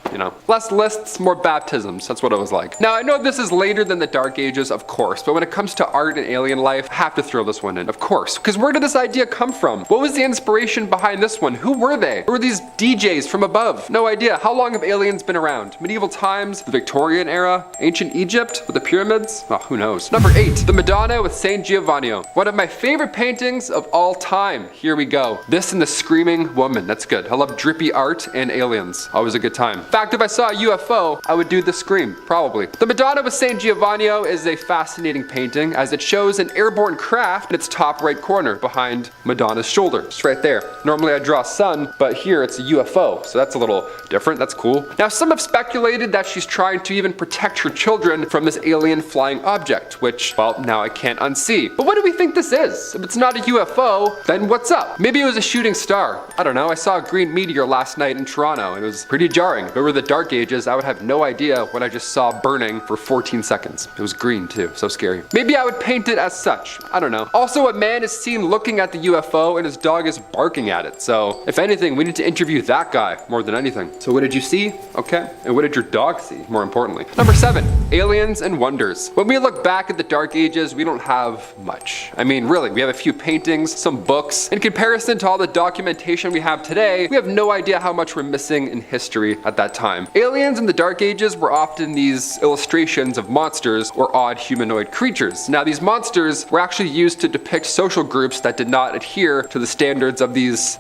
less lists, more baptisms. That's what it was like. Now, I know this is later than the Dark Ages, of course, but when it comes to art and alien life, I have to throw this one in, of course. Because where did this idea come from? What was the inspiration behind this one? Who were they? Who were these DJs from above? No idea. How long have aliens been around? Medieval times? The Victorian era? Ancient Egypt? With the pyramids? Oh, who knows? Number 8, the Madonna with Saint Giovanni. One of my favorite paintings of all time. Here we go. This and the Screaming Woman. That's good. I love drippy art and aliens. Always a good time. In fact, if I saw a UFO, I would do the scream, probably. The Madonna with Saint Giovanni is a fascinating painting as it shows an airborne craft in its top right corner behind Madonna's shoulder. It's right there. Normally I draw a sun, but here it's a UFO, so that's a little different. That's cool. Now, some have speculated that she's trying to even protect her children from this alien flying object, which, well, now I can't unsee. But what do we think this is? If it's not a UFO, then what's up? Maybe it was a shooting star. I don't know. I saw a green meteor last night in Toronto and it was pretty jarring. If it were the Dark Ages, I would have no idea what I just saw burning for 14 seconds. It was green too, so scary. Maybe I would paint it as such. I don't know. Also, a man is seen looking at the UFO and his dog is barking at it. So if anything, we need to interview that guy more than anything. So what did you see? Okay. And what did your dog see, more importantly? Number 7, aliens and wonders. When we look back at the Dark Ages, we don't have much. I mean, really, we have a few paintings, some books. In comparison to all the documentation we have today, we have no idea how much we're missing in history at that time. Aliens in the Dark Ages were often these illustrations of monsters or odd humanoid creatures. Now, these monsters were actually used to depict social groups that did not adhere to the standards of these,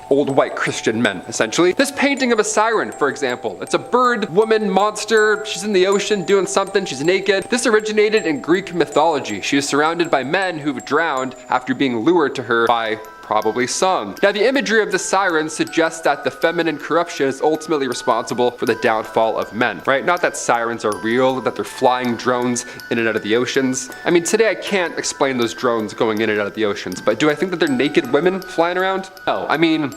old white Christian men, essentially. This painting of a siren, for example, it's a bird, woman, monster. She's in the ocean doing something. She's naked. This originated in Greek mythology. She is surrounded by men who've drowned after being lured to her by probably sung. Now, the imagery of the siren suggests that the feminine corruption is ultimately responsible for the downfall of men, right? Not that sirens are real, that they're flying drones in and out of the oceans. I mean, today I can't explain those drones going in and out of the oceans, but do I think that they're naked women flying around? No, I mean,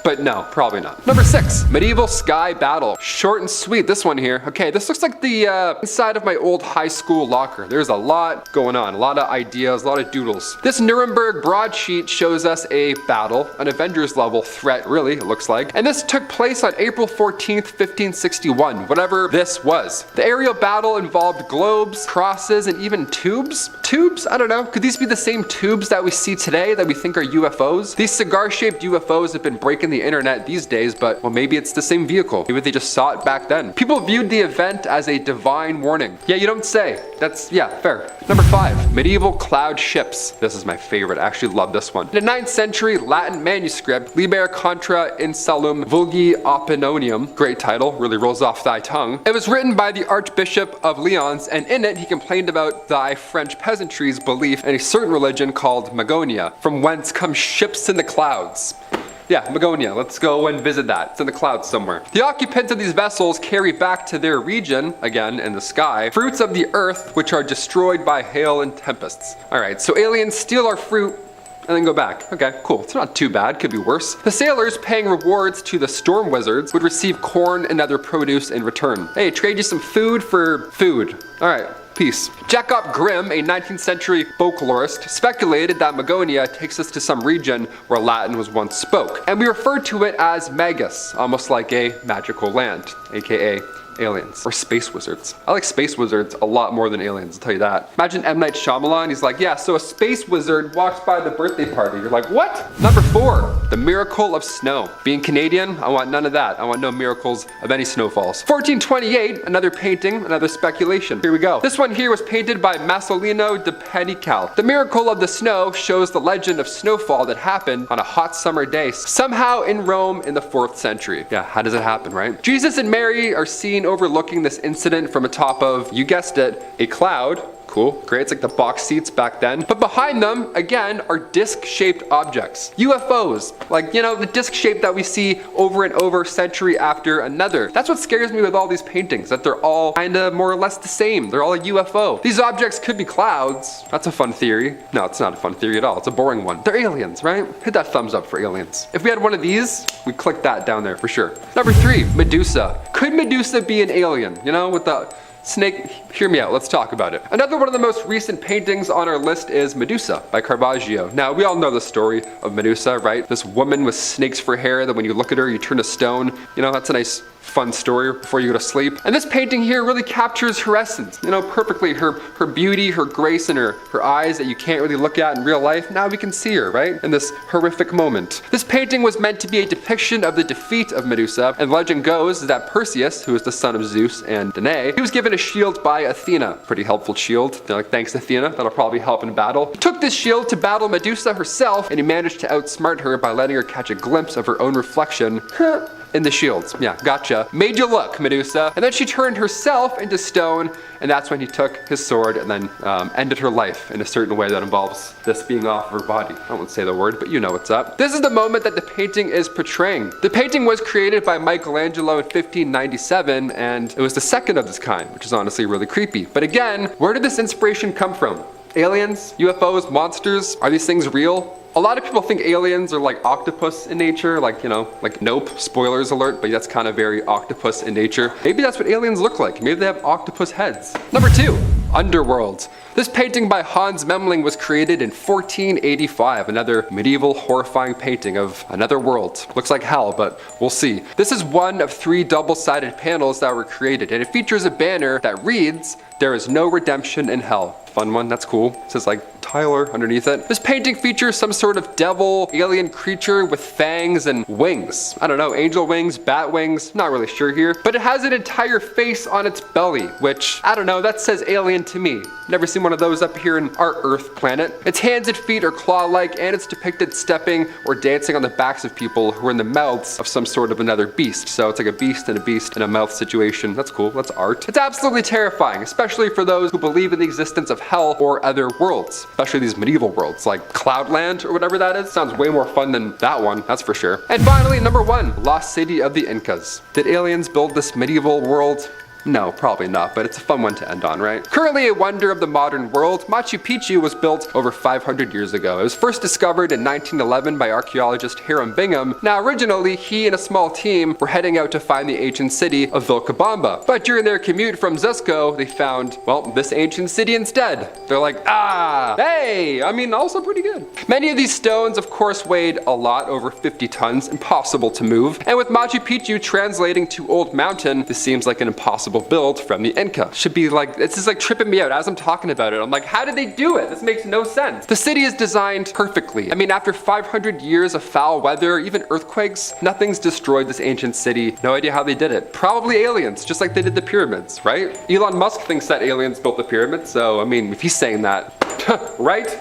But no, probably not. Number 6, medieval sky battle. Short and sweet, this one here. Okay, this looks like the inside of my old high school locker. There's a lot going on, a lot of ideas, a lot of doodles. This Nuremberg broadsheet shows us a battle, an Avengers level threat, really, it looks like. And this took place on April 14th, 1561, whatever this was. The aerial battle involved globes, crosses, and even tubes? Tubes? I don't know. Could these be the same tubes that we see today that we think are UFOs? These cigar-shaped UFOs have been breaking the internet these days, but well, maybe it's the same vehicle. Maybe they just saw it back then. People viewed the event as a divine warning. Yeah, you don't say. That's, yeah, fair. Number 5, medieval cloud ships. This is my favorite. I actually love this one. In a 9th century Latin manuscript, Liber Contra Insulum Vulgi Opinonium, great title, really rolls off thy tongue. It was written by the Archbishop of Lyons, and in it he complained about thy French peasantry's belief in a certain religion called Magonia, from whence come ships in the clouds. Yeah, Magonia, let's go and visit that. It's in the clouds somewhere. The occupants of these vessels carry back to their region, again in the sky, fruits of the earth which are destroyed by hail and tempests. Alright, so aliens steal our fruit and then go back. Okay, cool. It's not too bad, could be worse. The sailors paying rewards to the storm wizards would receive corn and other produce in return. Hey, trade you some food for food. Alright. Peace. Jacob Grimm, a 19th century folklorist, speculated that Magonia takes us to some region where Latin was once spoke, and we refer to it as Magus, almost like a magical land, aka aliens or space wizards. I like space wizards a lot more than aliens, I'll tell you that. Imagine M. Night Shyamalan, he's like, yeah, so a space wizard walks by the birthday party. You're like, what? Number 4, the miracle of snow. Being Canadian, I want none of that. I want no miracles of any snowfalls. 1428, another painting, another speculation. Here we go. This one here was painted by Masolino de Panical. The miracle of the snow shows the legend of snowfall that happened on a hot summer day, somehow in Rome in the 4th century. Yeah, how does it happen, right? Jesus and Mary are seen overlooking this incident from atop of, you guessed it, a cloud. Cool, great, it's like the box seats back then. But behind them, again, are disc-shaped objects. UFOs, like, you know, the disc shape that we see over and over century after another. That's what scares me with all these paintings, that they're all kinda more or less the same. They're all a UFO. These objects could be clouds. That's a fun theory. No, it's not a fun theory at all. It's a boring one. They're aliens, right? Hit that thumbs up for aliens. If we had one of these, we'd click that down there for sure. Number 3, Medusa. Could Medusa be an alien? You know, with the snake, hear me out, let's talk about it. Another one of the most recent paintings on our list is Medusa by Caravaggio. Now, we all know the story of Medusa, right? This woman with snakes for hair that when you look at her, you turn to stone. You know, that's a nice fun story before you go to sleep. And this painting here really captures her essence, you know, perfectly. Her beauty, her grace, and her eyes that you can't really look at in real life. Now we can see her, right? In this horrific moment. This painting was meant to be a depiction of the defeat of Medusa, and legend goes that Perseus, who is the son of Zeus and Danae, he was given a shield by Athena. Pretty helpful shield. They're like, thanks Athena, that'll probably help in battle. He took this shield to battle Medusa herself, and he managed to outsmart her by letting her catch a glimpse of her own reflection in the shields. Yeah, gotcha. Made you look, Medusa. And then she turned herself into stone, and that's when he took his sword and then ended her life in a certain way that involves this being off of her body. I won't say the word, but you know what's up. This is the moment that the painting is portraying. The painting was created by Michelangelo in 1597, and it was the second of this kind, which is honestly really creepy. But again, where did this inspiration come from? Aliens? UFOs? Monsters? Are these things real? A lot of people think aliens are like octopus in nature, like, you know, like Nope, spoilers alert, but that's kind of very octopus in nature. Maybe that's what aliens look like. Maybe they have octopus heads. Number 2, Underworld. This painting by Hans Memling was created in 1485, another medieval horrifying painting of another world. Looks like hell, but we'll see. This is one of 3 double-sided panels that were created, and it features a banner that reads, "There is no redemption in hell." Fun one, that's cool. It says like Tyler underneath it. This painting features some sort of devil, alien creature with fangs and wings. I don't know, angel wings, bat wings, not really sure here. But it has an entire face on its belly, which, I don't know, that says alien to me. Never seen one of those up here in our Earth planet. Its hands and feet are claw-like, and it's depicted stepping or dancing on the backs of people who are in the mouths of some sort of another beast. So it's like a beast in a mouth situation. That's cool, that's art. It's absolutely terrifying, especially for those who believe in the existence of hell or other worlds, especially these medieval worlds like Cloudland or whatever that is. Sounds way more fun than that one, that's for sure. And finally, number 1, Lost City of the Incas. Did aliens build this medieval world? No, probably not, but it's a fun one to end on, right? Currently a wonder of the modern world, Machu Picchu was built over 500 years ago. It was first discovered in 1911 by archaeologist Hiram Bingham. Now originally, he and a small team were heading out to find the ancient city of Vilcabamba. But during their commute from Cusco, they found, well, this ancient city instead. They're like, hey, I mean, also pretty good. Many of these stones, of course, weighed a lot, over 50 tons, impossible to move. And with Machu Picchu translating to Old Mountain, this seems like an impossible build from the Inca. Should be like, this is like tripping me out as I'm talking about it. I'm like, how did they do it? This makes no sense. The city is designed perfectly. I mean, after 500 years of foul weather, even earthquakes, nothing's destroyed this ancient city. No idea how they did it. Probably aliens, just like they did the pyramids, right? Elon Musk thinks that aliens built the pyramids, so I mean, if he's saying that, right?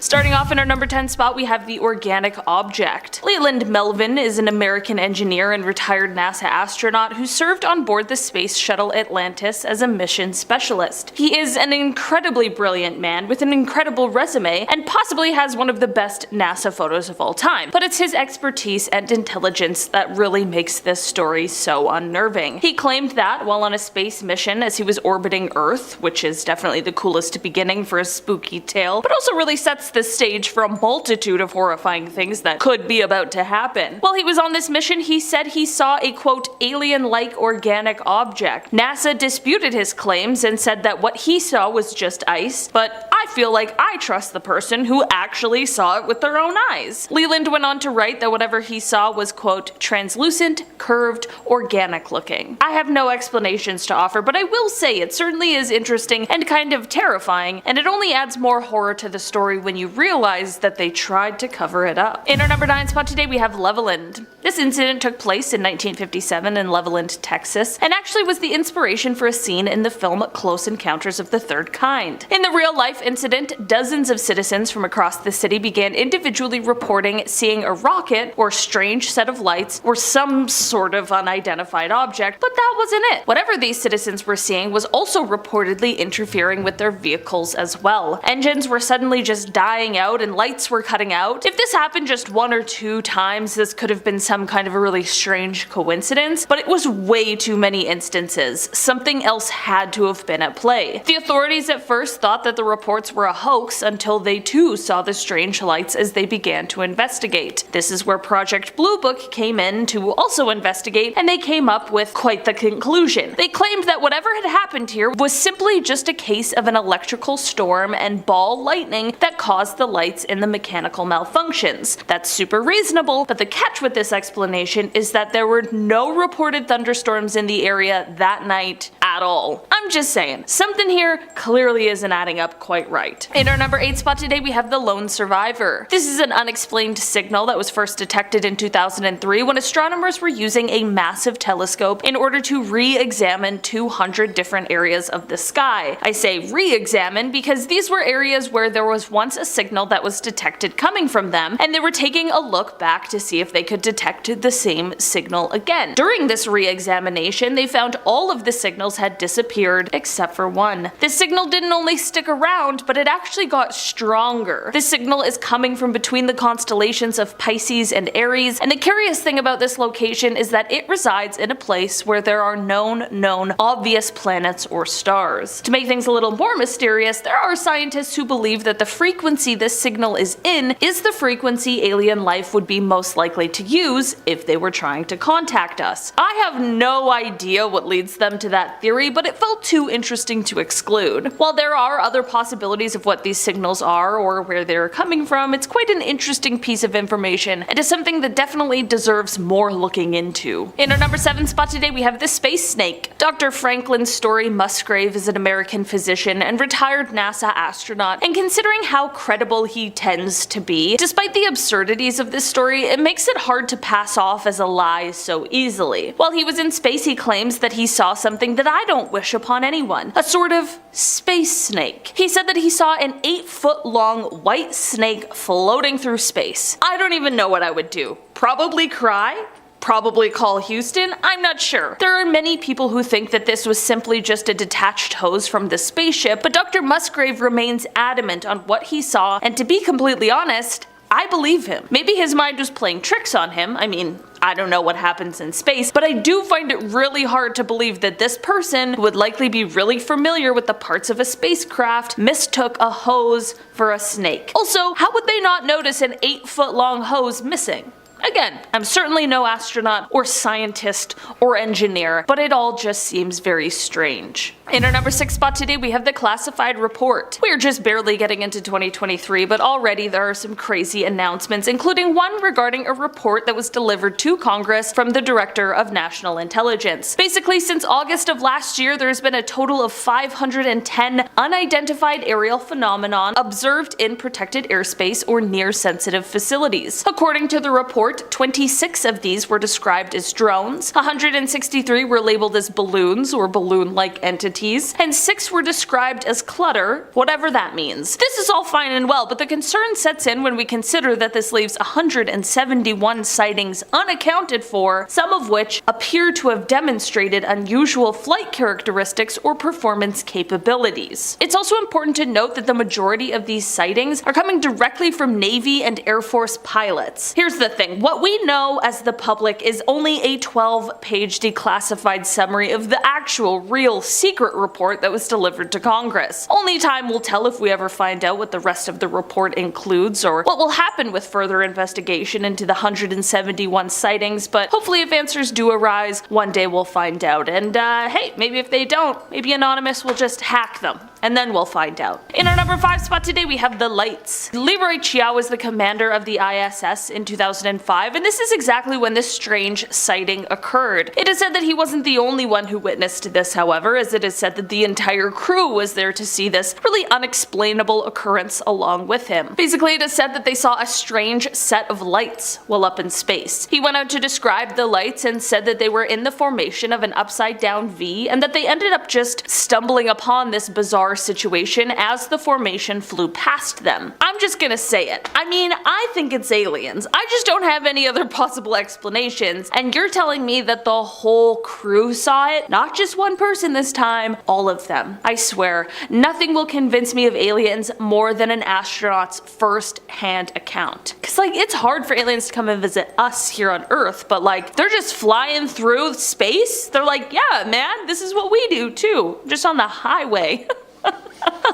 Starting off in our number 10 spot, we have the organic object. Leland Melvin is an American engineer and retired NASA astronaut who served on board the space shuttle Atlantis as a mission specialist. He is an incredibly brilliant man with an incredible resume and possibly has one of the best NASA photos of all time, but it's his expertise and intelligence that really makes this story so unnerving. He claimed that while on a space mission as he was orbiting Earth, which is definitely the coolest beginning for a spooky tale, but also really sets the stage for a multitude of horrifying things that could be about to happen. While he was on this mission, he said he saw a quote alien-like organic object. NASA disputed his claims and said that what he saw was just ice, but I feel like I trust the person who actually saw it with their own eyes. Leland went on to write that whatever he saw was quote translucent, curved, organic looking. I have no explanations to offer, but I will say it certainly is interesting and kind of terrifying, and it only adds more horror to the story when you realize that they tried to cover it up. In our number 9 spot today, we have Leveland. This incident took place in 1957 in Leveland, Texas, and actually was the inspiration for a scene in the film Close Encounters of the Third Kind. In the real-life incident, dozens of citizens from across the city began individually reporting seeing a rocket or strange set of lights or some sort of unidentified object, but that wasn't it. Whatever these citizens were seeing was also reportedly interfering with their vehicles as well. Engines were suddenly just dying out and lights were cutting out. If this happened just 1 or 2 times, this could have been some kind of a really strange coincidence, but it was way too many instances. Something else had to have been at play. The authorities at first thought that the reports were a hoax until they too saw the strange lights as they began to investigate. This is where Project Blue Book came in to also investigate, and they came up with quite the conclusion. They claimed that whatever had happened here was simply just a case of an electrical storm and ball lightning that caused the lights in the mechanical malfunctions. That's super reasonable, but the catch with this explanation is that there were no reported thunderstorms in the area that night at all. I'm just saying, something here clearly isn't adding up quite right. In our number 8 spot today, we have the lone survivor. This is an unexplained signal that was first detected in 2003 when astronomers were using a massive telescope in order to re-examine 200 different areas of the sky. I say re-examine because these were areas where there was once a signal that was detected coming from them, and they were taking a look back to see if they could detect the same signal again. During this re-examination, they found all of the signals had disappeared except for one. This signal didn't only stick around, but it actually got stronger. This signal is coming from between the constellations of Pisces and Aries, and the curious thing about this location is that it resides in a place where there are known obvious planets or stars. To make things a little more mysterious, there are scientists who believe that the frequency this signal is in is the frequency alien life would be most likely to use if they were trying to contact us. I have no idea what leads them to that theory, but it felt too interesting to exclude. While there are other possibilities of what these signals are or where they're coming from, it's quite an interesting piece of information and is something that definitely deserves more looking into. In our number 7 spot today, we have the space snake. Dr. Franklin Story Musgrave is an American physician and retired NASA astronaut, and considering how credible he tends to be, despite the absurdities of this story, it makes it hard to pass off as a lie so easily. While he was in space, he claims that he saw something that I don't wish upon anyone, a sort of space snake. He said that he saw an 8-foot-long white snake floating through space. I don't even know what I would do. Probably cry? Probably call Houston? I'm not sure. There are many people who think that this was simply just a detached hose from the spaceship, but Dr. Musgrave remains adamant on what he saw, and to be completely honest, I believe him. Maybe his mind was playing tricks on him. I mean, I don't know what happens in space, but I do find it really hard to believe that this person, who would likely be really familiar with the parts of a spacecraft, mistook a hose for a snake. Also, how would they not notice an 8-foot-long hose missing? Again, I'm certainly no astronaut or scientist or engineer, but it all just seems very strange. In our number 6 spot today, we have the classified report. We're just barely getting into 2023, but already there are some crazy announcements, including one regarding a report that was delivered to Congress from the Director of National Intelligence. Basically, since August of last year, there's been a total of 510 unidentified aerial phenomenon observed in protected airspace or near sensitive facilities. According to the report, 26 of these were described as drones, 163 were labeled as balloons or balloon-like entities, and 6 were described as clutter, whatever that means. This is all fine and well, but the concern sets in when we consider that this leaves 171 sightings unaccounted for, some of which appear to have demonstrated unusual flight characteristics or performance capabilities. It's also important to note that the majority of these sightings are coming directly from Navy and Air Force pilots. Here's the thing, what we know as the public is only a 12-page declassified summary of the actual, real, secret report that was delivered to Congress. Only time will tell if we ever find out what the rest of the report includes or what will happen with further investigation into the 171 sightings, but hopefully if answers do arise, one day we'll find out. And hey, maybe if they don't, maybe Anonymous will just hack them. And then we'll find out. In our number 5 spot today, we have the lights. Leroy Chiao was the commander of the ISS in 2005, and this is exactly when this strange sighting occurred. It is said that he wasn't the only one who witnessed this, however, as it is said that the entire crew was there to see this really unexplainable occurrence along with him. Basically, it is said that they saw a strange set of lights while up in space. He went out to describe the lights and said that they were in the formation of an upside-down V, and that they ended up just stumbling upon this bizarre situation as the formation flew past them. I'm just gonna say it. I mean, I think it's aliens. I just don't have any other possible explanations, and you're telling me that the whole crew saw it? Not just one person this time, all of them. I swear, nothing will convince me of aliens more than an astronaut's first-hand account. Cause like, it's hard for aliens to come and visit us here on Earth, but like, they're just flying through space? They're like, yeah man, this is what we do too, just on the highway.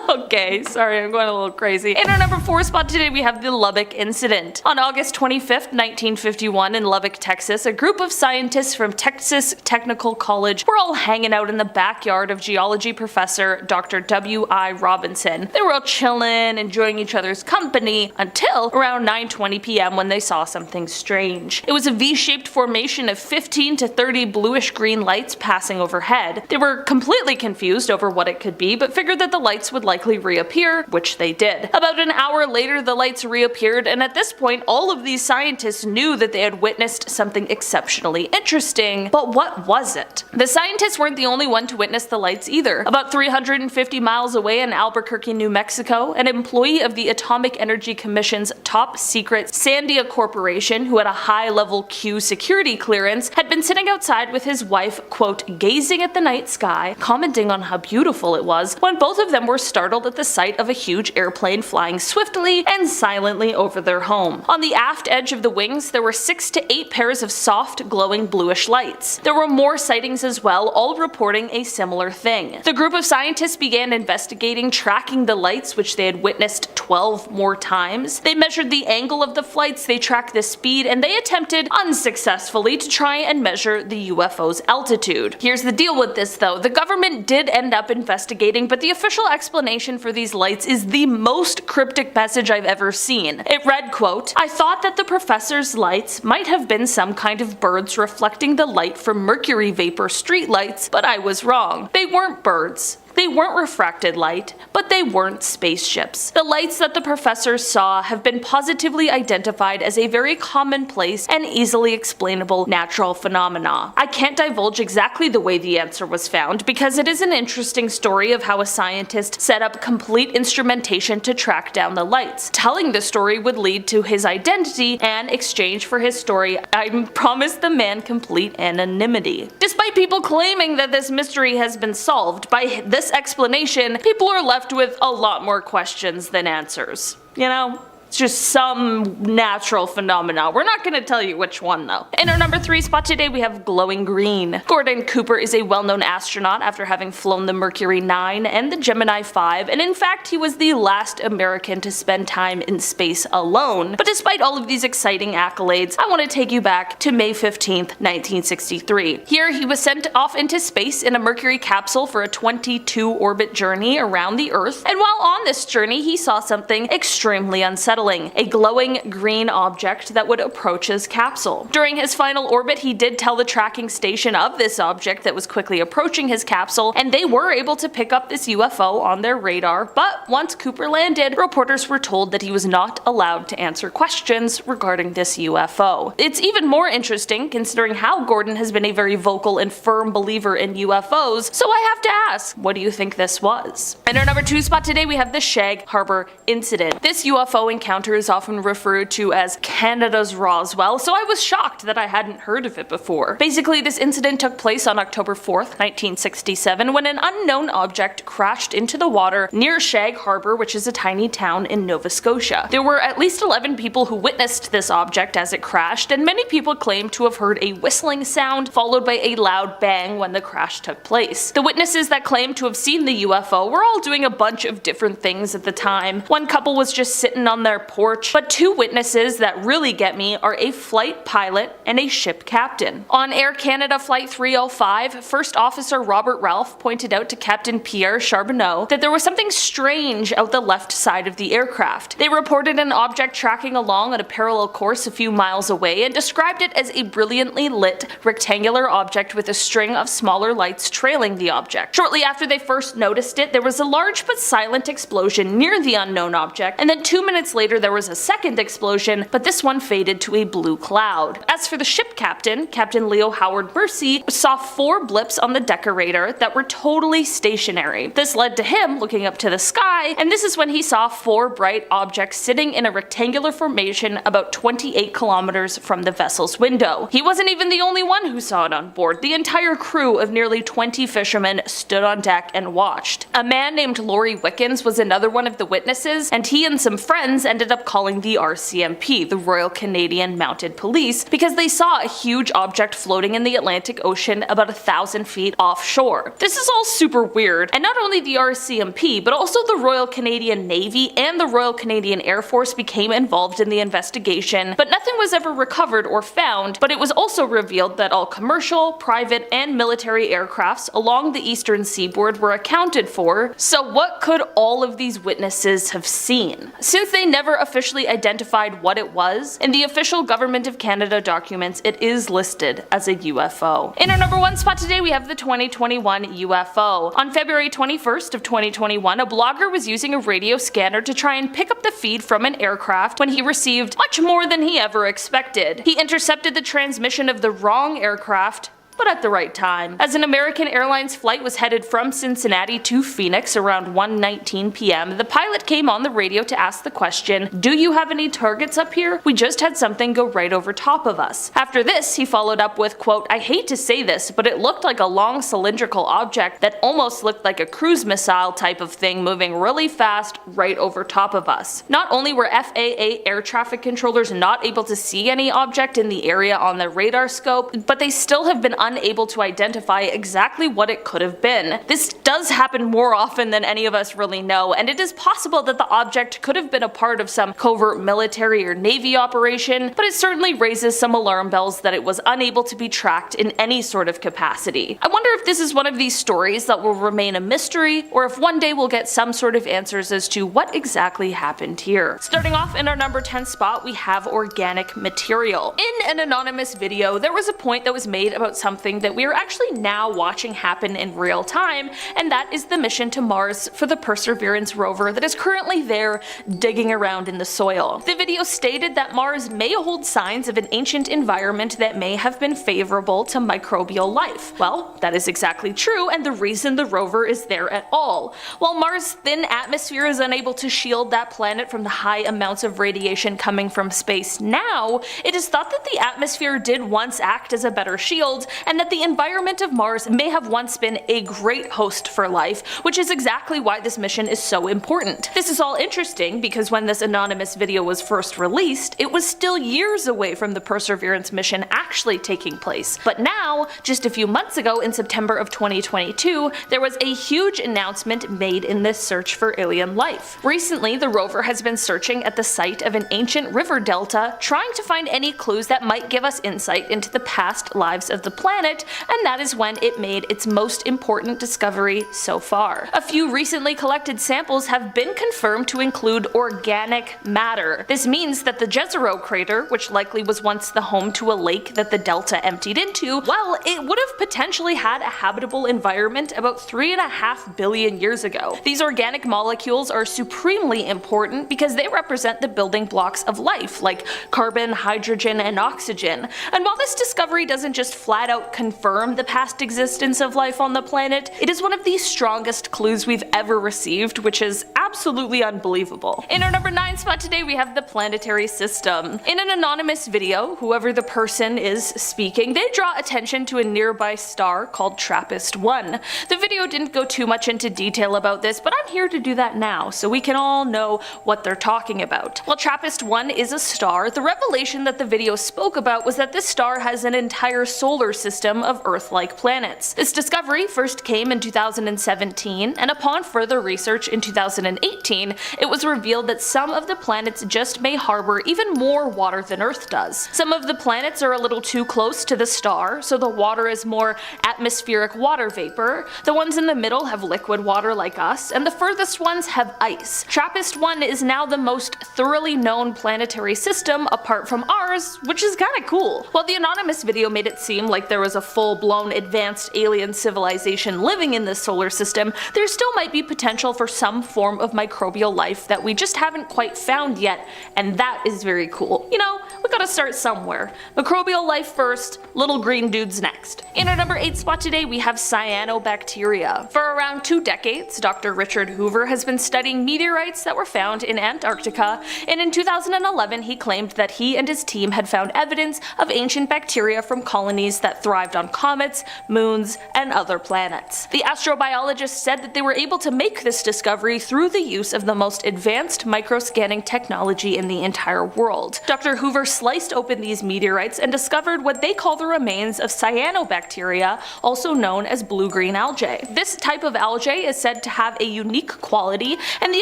Okay, sorry, I'm going a little crazy. In our number 4 spot today, we have the Lubbock incident. On August 25th, 1951 in Lubbock, Texas, a group of scientists from Texas Technical College were all hanging out in the backyard of geology professor Dr. W.I. Robinson. They were all chilling, enjoying each other's company, until around 9:20 p.m. when they saw something strange. It was a V-shaped formation of 15 to 30 bluish-green lights passing overhead. They were completely confused over what it could be, but figured that the lights would likely reappear, which they did. About an hour later, the lights reappeared, and at this point, all of these scientists knew that they had witnessed something exceptionally interesting. But what was it? The scientists weren't the only one to witness the lights either. About 350 miles away in Albuquerque, New Mexico, an employee of the Atomic Energy Commission's top secret Sandia Corporation, who had a high-level Q security clearance, had been sitting outside with his wife, quote, gazing at the night sky, commenting on how beautiful it was, when both of them were startled at the sight of a huge airplane flying swiftly and silently over their home. On the aft edge of the wings, there were 6 to 8 pairs of soft, glowing bluish lights. There were more sightings as well, all reporting a similar thing. The group of scientists began investigating, tracking the lights, which they had witnessed 12 more times. They measured the angle of the flights, they tracked the speed, and they attempted, unsuccessfully, to try and measure the UFO's altitude. Here's the deal with this though, the government did end up investigating, but the official explanation for these lights is the most cryptic message I've ever seen. It read, quote, I thought that the professor's lights might have been some kind of birds reflecting the light from mercury vapor streetlights, but I was wrong. They weren't birds. They weren't refracted light, but they weren't spaceships. The lights that the professors saw have been positively identified as a very commonplace and easily explainable natural phenomena. I can't divulge exactly the way the answer was found because it is an interesting story of how a scientist set up complete instrumentation to track down the lights. Telling the story would lead to his identity, and exchange for his story, I promised the man complete anonymity. Despite people claiming that this mystery has been solved, by this explanation, people are left with a lot more questions than answers. You know? It's just some natural phenomena. We're not gonna tell you which one though. In our number 3 spot today we have glowing green. Gordon Cooper is a well-known astronaut after having flown the Mercury 9 and the Gemini 5, and in fact he was the last American to spend time in space alone. But despite all of these exciting accolades, I want to take you back to May 15th, 1963. Here he was sent off into space in a Mercury capsule for a 22-orbit journey around the Earth, and while on this journey he saw something extremely unsettling, a glowing green object that would approach his capsule. During his final orbit he did tell the tracking station of this object that was quickly approaching his capsule, and they were able to pick up this UFO on their radar, but once Cooper landed, reporters were told that he was not allowed to answer questions regarding this UFO. It's even more interesting considering how Gordon has been a very vocal and firm believer in UFOs, so I have to ask, what do you think this was? In our number 2 spot today we have the Shag Harbour incident. This UFO encounter is often referred to as Canada's Roswell, so I was shocked that I hadn't heard of it before. Basically, this incident took place on October 4th, 1967, when an unknown object crashed into the water near Shag Harbour, which is a tiny town in Nova Scotia. There were at least 11 people who witnessed this object as it crashed, and many people claim to have heard a whistling sound followed by a loud bang when the crash took place. The witnesses that claimed to have seen the UFO were all doing a bunch of different things at the time. One couple was just sitting on their porch, but 2 witnesses that really get me are a flight pilot and a ship captain. On Air Canada Flight 305, First Officer Robert Ralph pointed out to Captain Pierre Charbonneau that there was something strange out the left side of the aircraft. They reported an object tracking along on a parallel course a few miles away and described it as a brilliantly lit rectangular object with a string of smaller lights trailing the object. Shortly after they first noticed it, there was a large but silent explosion near the unknown object, and then 2 minutes later there was a second explosion, but this one faded to a blue cloud. As for the ship captain, Captain Leo Howard Mercy saw 4 blips on the decorator that were totally stationary. This led to him looking up to the sky, and this is when he saw 4 bright objects sitting in a rectangular formation about 28 kilometers from the vessel's window. He wasn't even the only one who saw it on board. The entire crew of nearly 20 fishermen stood on deck and watched. A man named Laurie Wickens was another one of the witnesses, and he and some friends ended up calling the RCMP, the Royal Canadian Mounted Police, because they saw a huge object floating in the Atlantic Ocean about 1,000 feet offshore. This is all super weird, and not only the RCMP, but also the Royal Canadian Navy and the Royal Canadian Air Force became involved in the investigation, but nothing was ever recovered or found. But it was also revealed that all commercial, private, and military aircrafts along the eastern seaboard were accounted for. So what could all of these witnesses have seen? Since they never officially identified what it was, in the official Government of Canada documents it is listed as a UFO. In our number 1 spot today we have the 2021 UFO. On February 21st of 2021, a blogger was using a radio scanner to try and pick up the feed from an aircraft when he received much more than he ever expected. He intercepted the transmission of the wrong aircraft, but at the right time. As an American Airlines flight was headed from Cincinnati to Phoenix around 1:19 p.m., the pilot came on the radio to ask the question, "Do you have any targets up here? We just had something go right over top of us." After this, he followed up with, quote, "I hate to say this, but it looked like a long cylindrical object that almost looked like a cruise missile type of thing moving really fast right over top of us." Not only were FAA air traffic controllers not able to see any object in the area on the radar scope, but they still have been unable to identify exactly what it could have been. This does happen more often than any of us really know, and it is possible that the object could have been a part of some covert military or navy operation, but it certainly raises some alarm bells that it was unable to be tracked in any sort of capacity. I wonder if this is one of these stories that will remain a mystery, or if one day we'll get some sort of answers as to what exactly happened here. Starting off in our number 10 spot, we have organic material. In an anonymous video, there was a point that was made about something that we are actually now watching happen in real time, and that is the mission to Mars for the Perseverance rover that is currently there digging around in the soil. The video stated that Mars may hold signs of an ancient environment that may have been favorable to microbial life. Well, that is exactly true, and the reason the rover is there at all. While Mars' thin atmosphere is unable to shield that planet from the high amounts of radiation coming from space now, it is thought that the atmosphere did once act as a better shield, and that the environment of Mars may have once been a great host for life, which is exactly why this mission is so important. This is all interesting because when this anonymous video was first released, it was still years away from the Perseverance mission actually taking place. But now, just a few months ago in September of 2022, there was a huge announcement made in this search for alien life. Recently, the rover has been searching at the site of an ancient river delta, trying to find any clues that might give us insight into the past lives of the planet, and that is when it made its most important discovery so far. A few recently collected samples have been confirmed to include organic matter. This means that the Jezero crater, which likely was once the home to a lake that the delta emptied into, well, it would have potentially had a habitable environment about 3.5 billion years ago. These organic molecules are supremely important because they represent the building blocks of life, like carbon, hydrogen, and oxygen. And while this discovery doesn't just flat out confirm the past existence of life on the planet, it is one of the strongest clues we've ever received, which is absolutely unbelievable. In our number 9 spot today, we have the planetary system. In an anonymous video, whoever the person is speaking, they draw attention to a nearby star called TRAPPIST-1. The video didn't go too much into detail about this, but I'm here to do that now, so we can all know what they're talking about. While TRAPPIST-1 is a star, the revelation that the video spoke about was that this star has an entire solar system of Earth-like planets. This discovery first came in 2017, and upon further research in 2018, it was revealed that some of the planets just may harbor even more water than Earth does. Some of the planets are a little too close to the star, so the water is more atmospheric water vapor. The ones in the middle have liquid water like us, and the furthest ones have ice. TRAPPIST-1 is now the most thoroughly known planetary system apart from ours, which is kinda cool. While the anonymous video made it seem like there was a full-blown advanced alien civilization living in this solar system, there still might be potential for some form of microbial life that we just haven't quite found yet, and that is very cool. You know, we gotta start somewhere. Microbial life first, little green dudes next. In our number 8 spot today, we have cyanobacteria. For around 2 decades, Dr. Richard Hoover has been studying meteorites that were found in Antarctica, and in 2011 he claimed that he and his team had found evidence of ancient bacteria from colonies that thrived on comets, moons, and other planets. The astrobiologist said that they were able to make this discovery through the use of the most advanced microscanning technology in the entire world. Dr. Hoover sliced open these meteorites and discovered what they call the remains of cyanobacteria, also known as blue-green algae. This type of algae is said to have a unique quality and the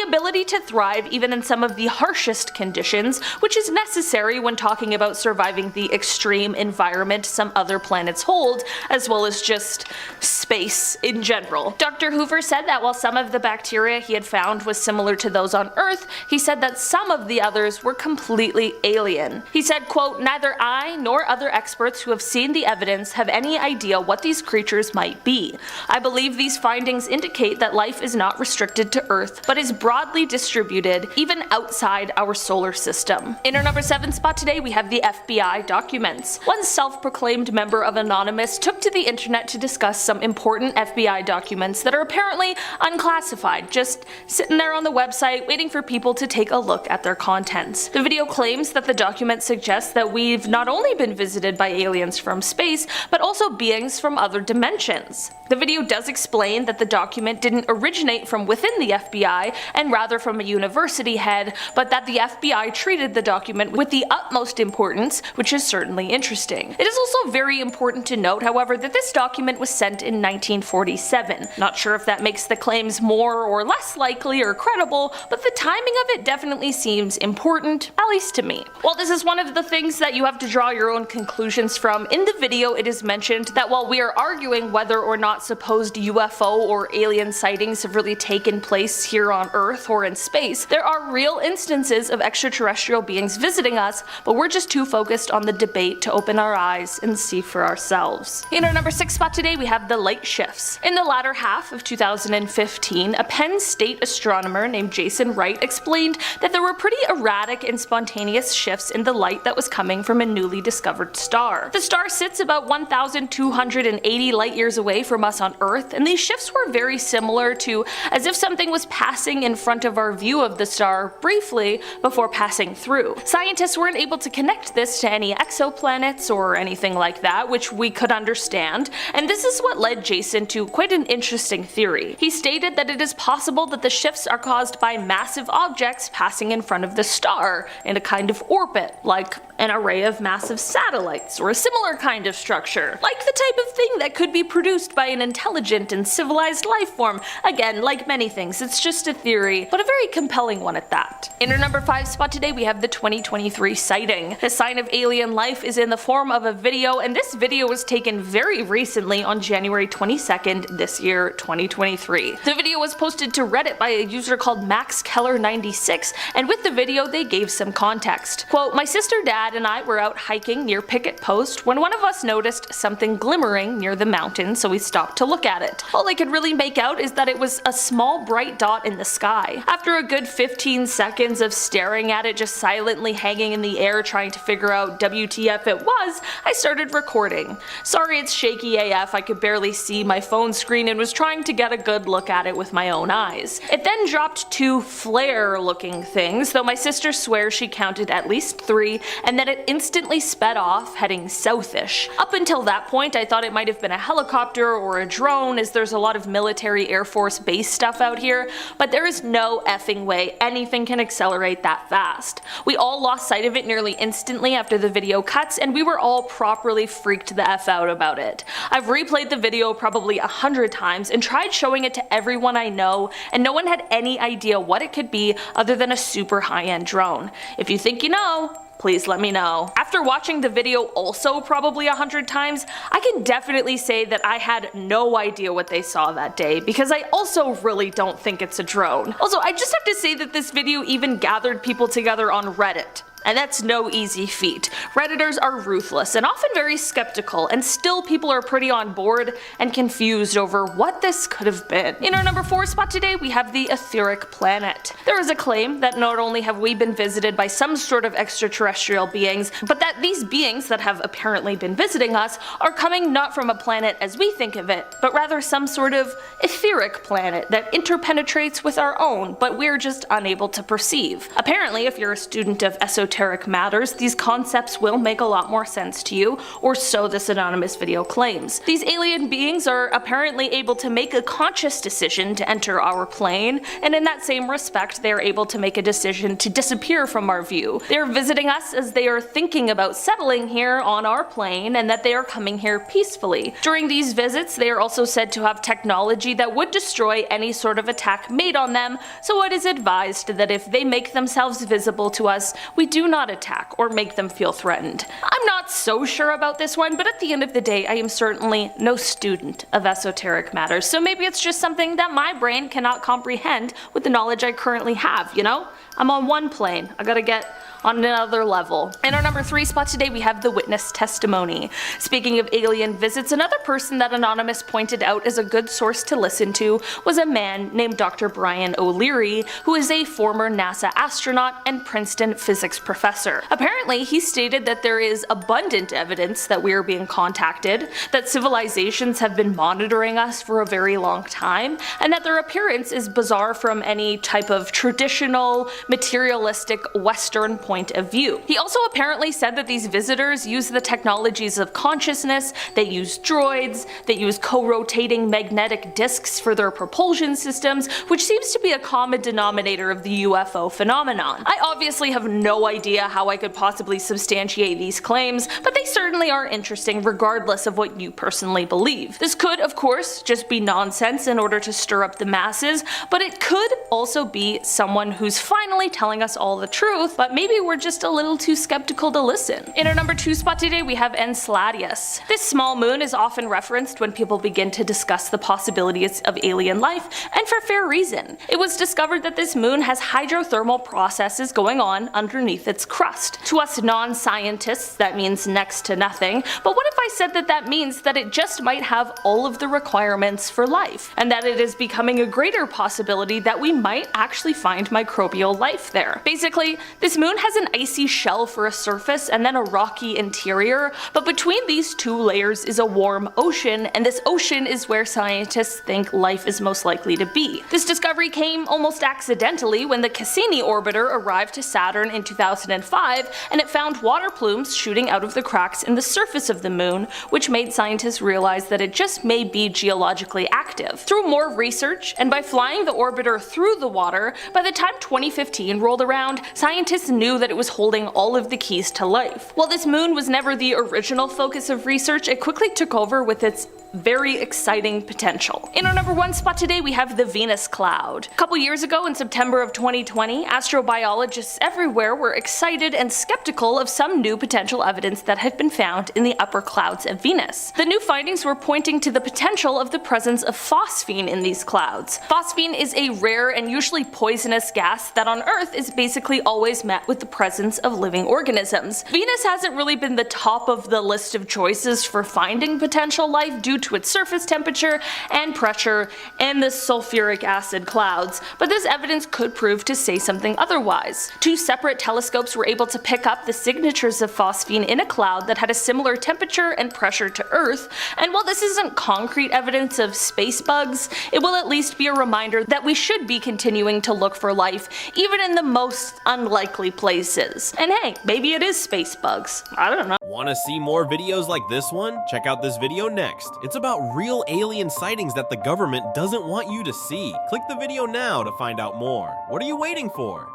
ability to thrive even in some of the harshest conditions, which is necessary when talking about surviving the extreme environment some other planets hold, as well as just space in general. Dr. Hoover said that while some of the bacteria he had found was similar to those on Earth, he said that some of the others were completely alien. He said, quote, "Neither I nor other experts who have seen the evidence have any idea what these creatures might be. I believe these findings indicate that life is not restricted to Earth, but is broadly distributed even outside our solar system." In our number 7 spot today, we have the FBI documents. One self-proclaimed member of Anonymous took to the internet to discuss some important FBI documents that are apparently unclassified, just sitting there on the website waiting for people to take a look at their contents. The video claims that the document suggests that we've not only been visited by aliens from space, but also beings from other dimensions. The video does explain that the document didn't originate from within the FBI and rather from a university head, but that the FBI treated the document with the utmost importance, which is certainly interesting. It is also very important to note, however, that this document was sent in 1947. Not sure if that makes the claims more or less likely or credible, but the timing of it definitely seems important, at least to me. While this is one of the things that you have to draw your own conclusions from, in the video it is mentioned that while we are arguing whether or not supposed UFO or alien sightings have really taken place here on Earth or in space, there are real instances of extraterrestrial beings visiting us, but we're just too focused on the debate to open our eyes and see for ourselves. In our number 6 spot today, we have the light shifts. In the latter half of 2015, a Penn State astronomer astronomer named Jason Wright explained that there were pretty erratic and spontaneous shifts in the light that was coming from a newly discovered star. The star sits about 1,280 light years away from us on Earth, and these shifts were very similar to as if something was passing in front of our view of the star briefly before passing through. Scientists weren't able to connect this to any exoplanets or anything like that, which we could understand, and this is what led Jason to quite an interesting theory. He stated that it is possible that the shifts are caused by massive objects passing in front of the star in a kind of orbit, like an array of massive satellites or a similar kind of structure, like the type of thing that could be produced by an intelligent and civilized life form. Again, like many things, it's just a theory, but a very compelling one at that. In our number 5 spot today, we have the 2023 sighting. The sign of alien life is in the form of a video, and this video was taken very recently on January 22nd this year, 2023. The video was posted to Reddit by a user called MaxKeller96, and with the video they gave some context. Quote, "My sister, dad, and I were out hiking near Picket Post when one of us noticed something glimmering near the mountain, so we stopped to look at it. All I could really make out is that it was a small bright dot in the sky. After a good 15 seconds of staring at it just silently hanging in the air trying to figure out WTF it was, I started recording. Sorry it's shaky AF, I could barely see my phone screen and was trying to get a good look at it with my own eyes. It then dropped 2 flare looking things, though my sister swears she counted at least 3, and then it instantly sped off, heading southish. Up until that point I thought it might have been a helicopter or a drone, as there's a lot of military Air Force base stuff out here, but there is no effing way anything can accelerate that fast. We all lost sight of it nearly instantly after the video cuts, and we were all properly freaked the F out about it. I've replayed the video probably 100 times and tried showing it to everyone I know, and no one had any idea what it could be other than a super high-end drone. If you think you know, please let me know." After watching the video also probably 100 times, I can definitely say that I had no idea what they saw that day, because I also really don't think it's a drone. Also, I just have to say that this video even gathered people together on Reddit. And that's no easy feat. Redditors are ruthless and often very skeptical, and still people are pretty on board and confused over what this could have been. In our number 4 spot today, we have the etheric planet. There is a claim that not only have we been visited by some sort of extraterrestrial beings, but that these beings that have apparently been visiting us are coming not from a planet as we think of it, but rather some sort of etheric planet that interpenetrates with our own, but we're just unable to perceive. Apparently, if you're a student of esoteric matters, these concepts will make a lot more sense to you, or so this anonymous video claims. These alien beings are apparently able to make a conscious decision to enter our plane, and in that same respect they are able to make a decision to disappear from our view. They are visiting us as they are thinking about settling here on our plane, and that they are coming here peacefully. During these visits they are also said to have technology that would destroy any sort of attack made on them, so it is advised that if they make themselves visible to us, we do not attack or make them feel threatened. I'm not so sure about this one, but at the end of the day I am certainly no student of esoteric matters, so maybe it's just something that my brain cannot comprehend with the knowledge I currently have, you know? I'm on one plane, I gotta get on another level. In our number 3 spot today, we have the witness testimony. Speaking of alien visits, another person that Anonymous pointed out as a good source to listen to was a man named Dr. Brian O'Leary, who is a former NASA astronaut and Princeton physics professor. Apparently, he stated that there is abundant evidence that we are being contacted, that civilizations have been monitoring us for a very long time, and that their appearance is bizarre from any type of traditional, materialistic Western point of view. He also apparently said that these visitors use the technologies of consciousness, they use droids, they use co-rotating magnetic disks for their propulsion systems, which seems to be a common denominator of the UFO phenomenon. I obviously have no idea how I could possibly substantiate these claims, but they certainly are interesting regardless of what you personally believe. This could, of course, just be nonsense in order to stir up the masses, but it could also be someone who's finally telling us all the truth, but maybe we're just a little too skeptical to listen. In our number 2 spot today, we have Enceladus. This small moon is often referenced when people begin to discuss the possibilities of alien life, and for fair reason. It was discovered that this moon has hydrothermal processes going on underneath its crust. To us non-scientists, that means next to nothing, but what if I said that that means that it just might have all of the requirements for life, and that it is becoming a greater possibility that we might actually find microbial life there. Basically, this moon has an icy shell for a surface and then a rocky interior, but between these two layers is a warm ocean, and this ocean is where scientists think life is most likely to be. This discovery came almost accidentally when the Cassini orbiter arrived to Saturn in 2005, and it found water plumes shooting out of the cracks in the surface of the moon, which made scientists realize that it just may be geologically active. Through more research, and by flying the orbiter through the water, by the time 2015 rolled around, scientists knew that it was holding all of the keys to life. While this moon was never the original focus of research, it quickly took over with its very exciting potential. In our number 1 spot today, we have the Venus cloud. A couple years ago, in September of 2020, astrobiologists everywhere were excited and skeptical of some new potential evidence that had been found in the upper clouds of Venus. The new findings were pointing to the potential of the presence of phosphine in these clouds. Phosphine is a rare and usually poisonous gas that on Earth is basically always met with the presence of living organisms. Venus hasn't really been the top of the list of choices for finding potential life due to its surface temperature and pressure and the sulfuric acid clouds, but this evidence could prove to say something otherwise. 2 separate telescopes were able to pick up the signatures of phosphine in a cloud that had a similar temperature and pressure to Earth, and while this isn't concrete evidence of space bugs, it will at least be a reminder that we should be continuing to look for life, even in the most unlikely places. And hey, maybe it is space bugs. I don't know. Want to see more videos like this one? Check out this video next. It's about real alien sightings that the government doesn't want you to see. Click the video now to find out more. What are you waiting for?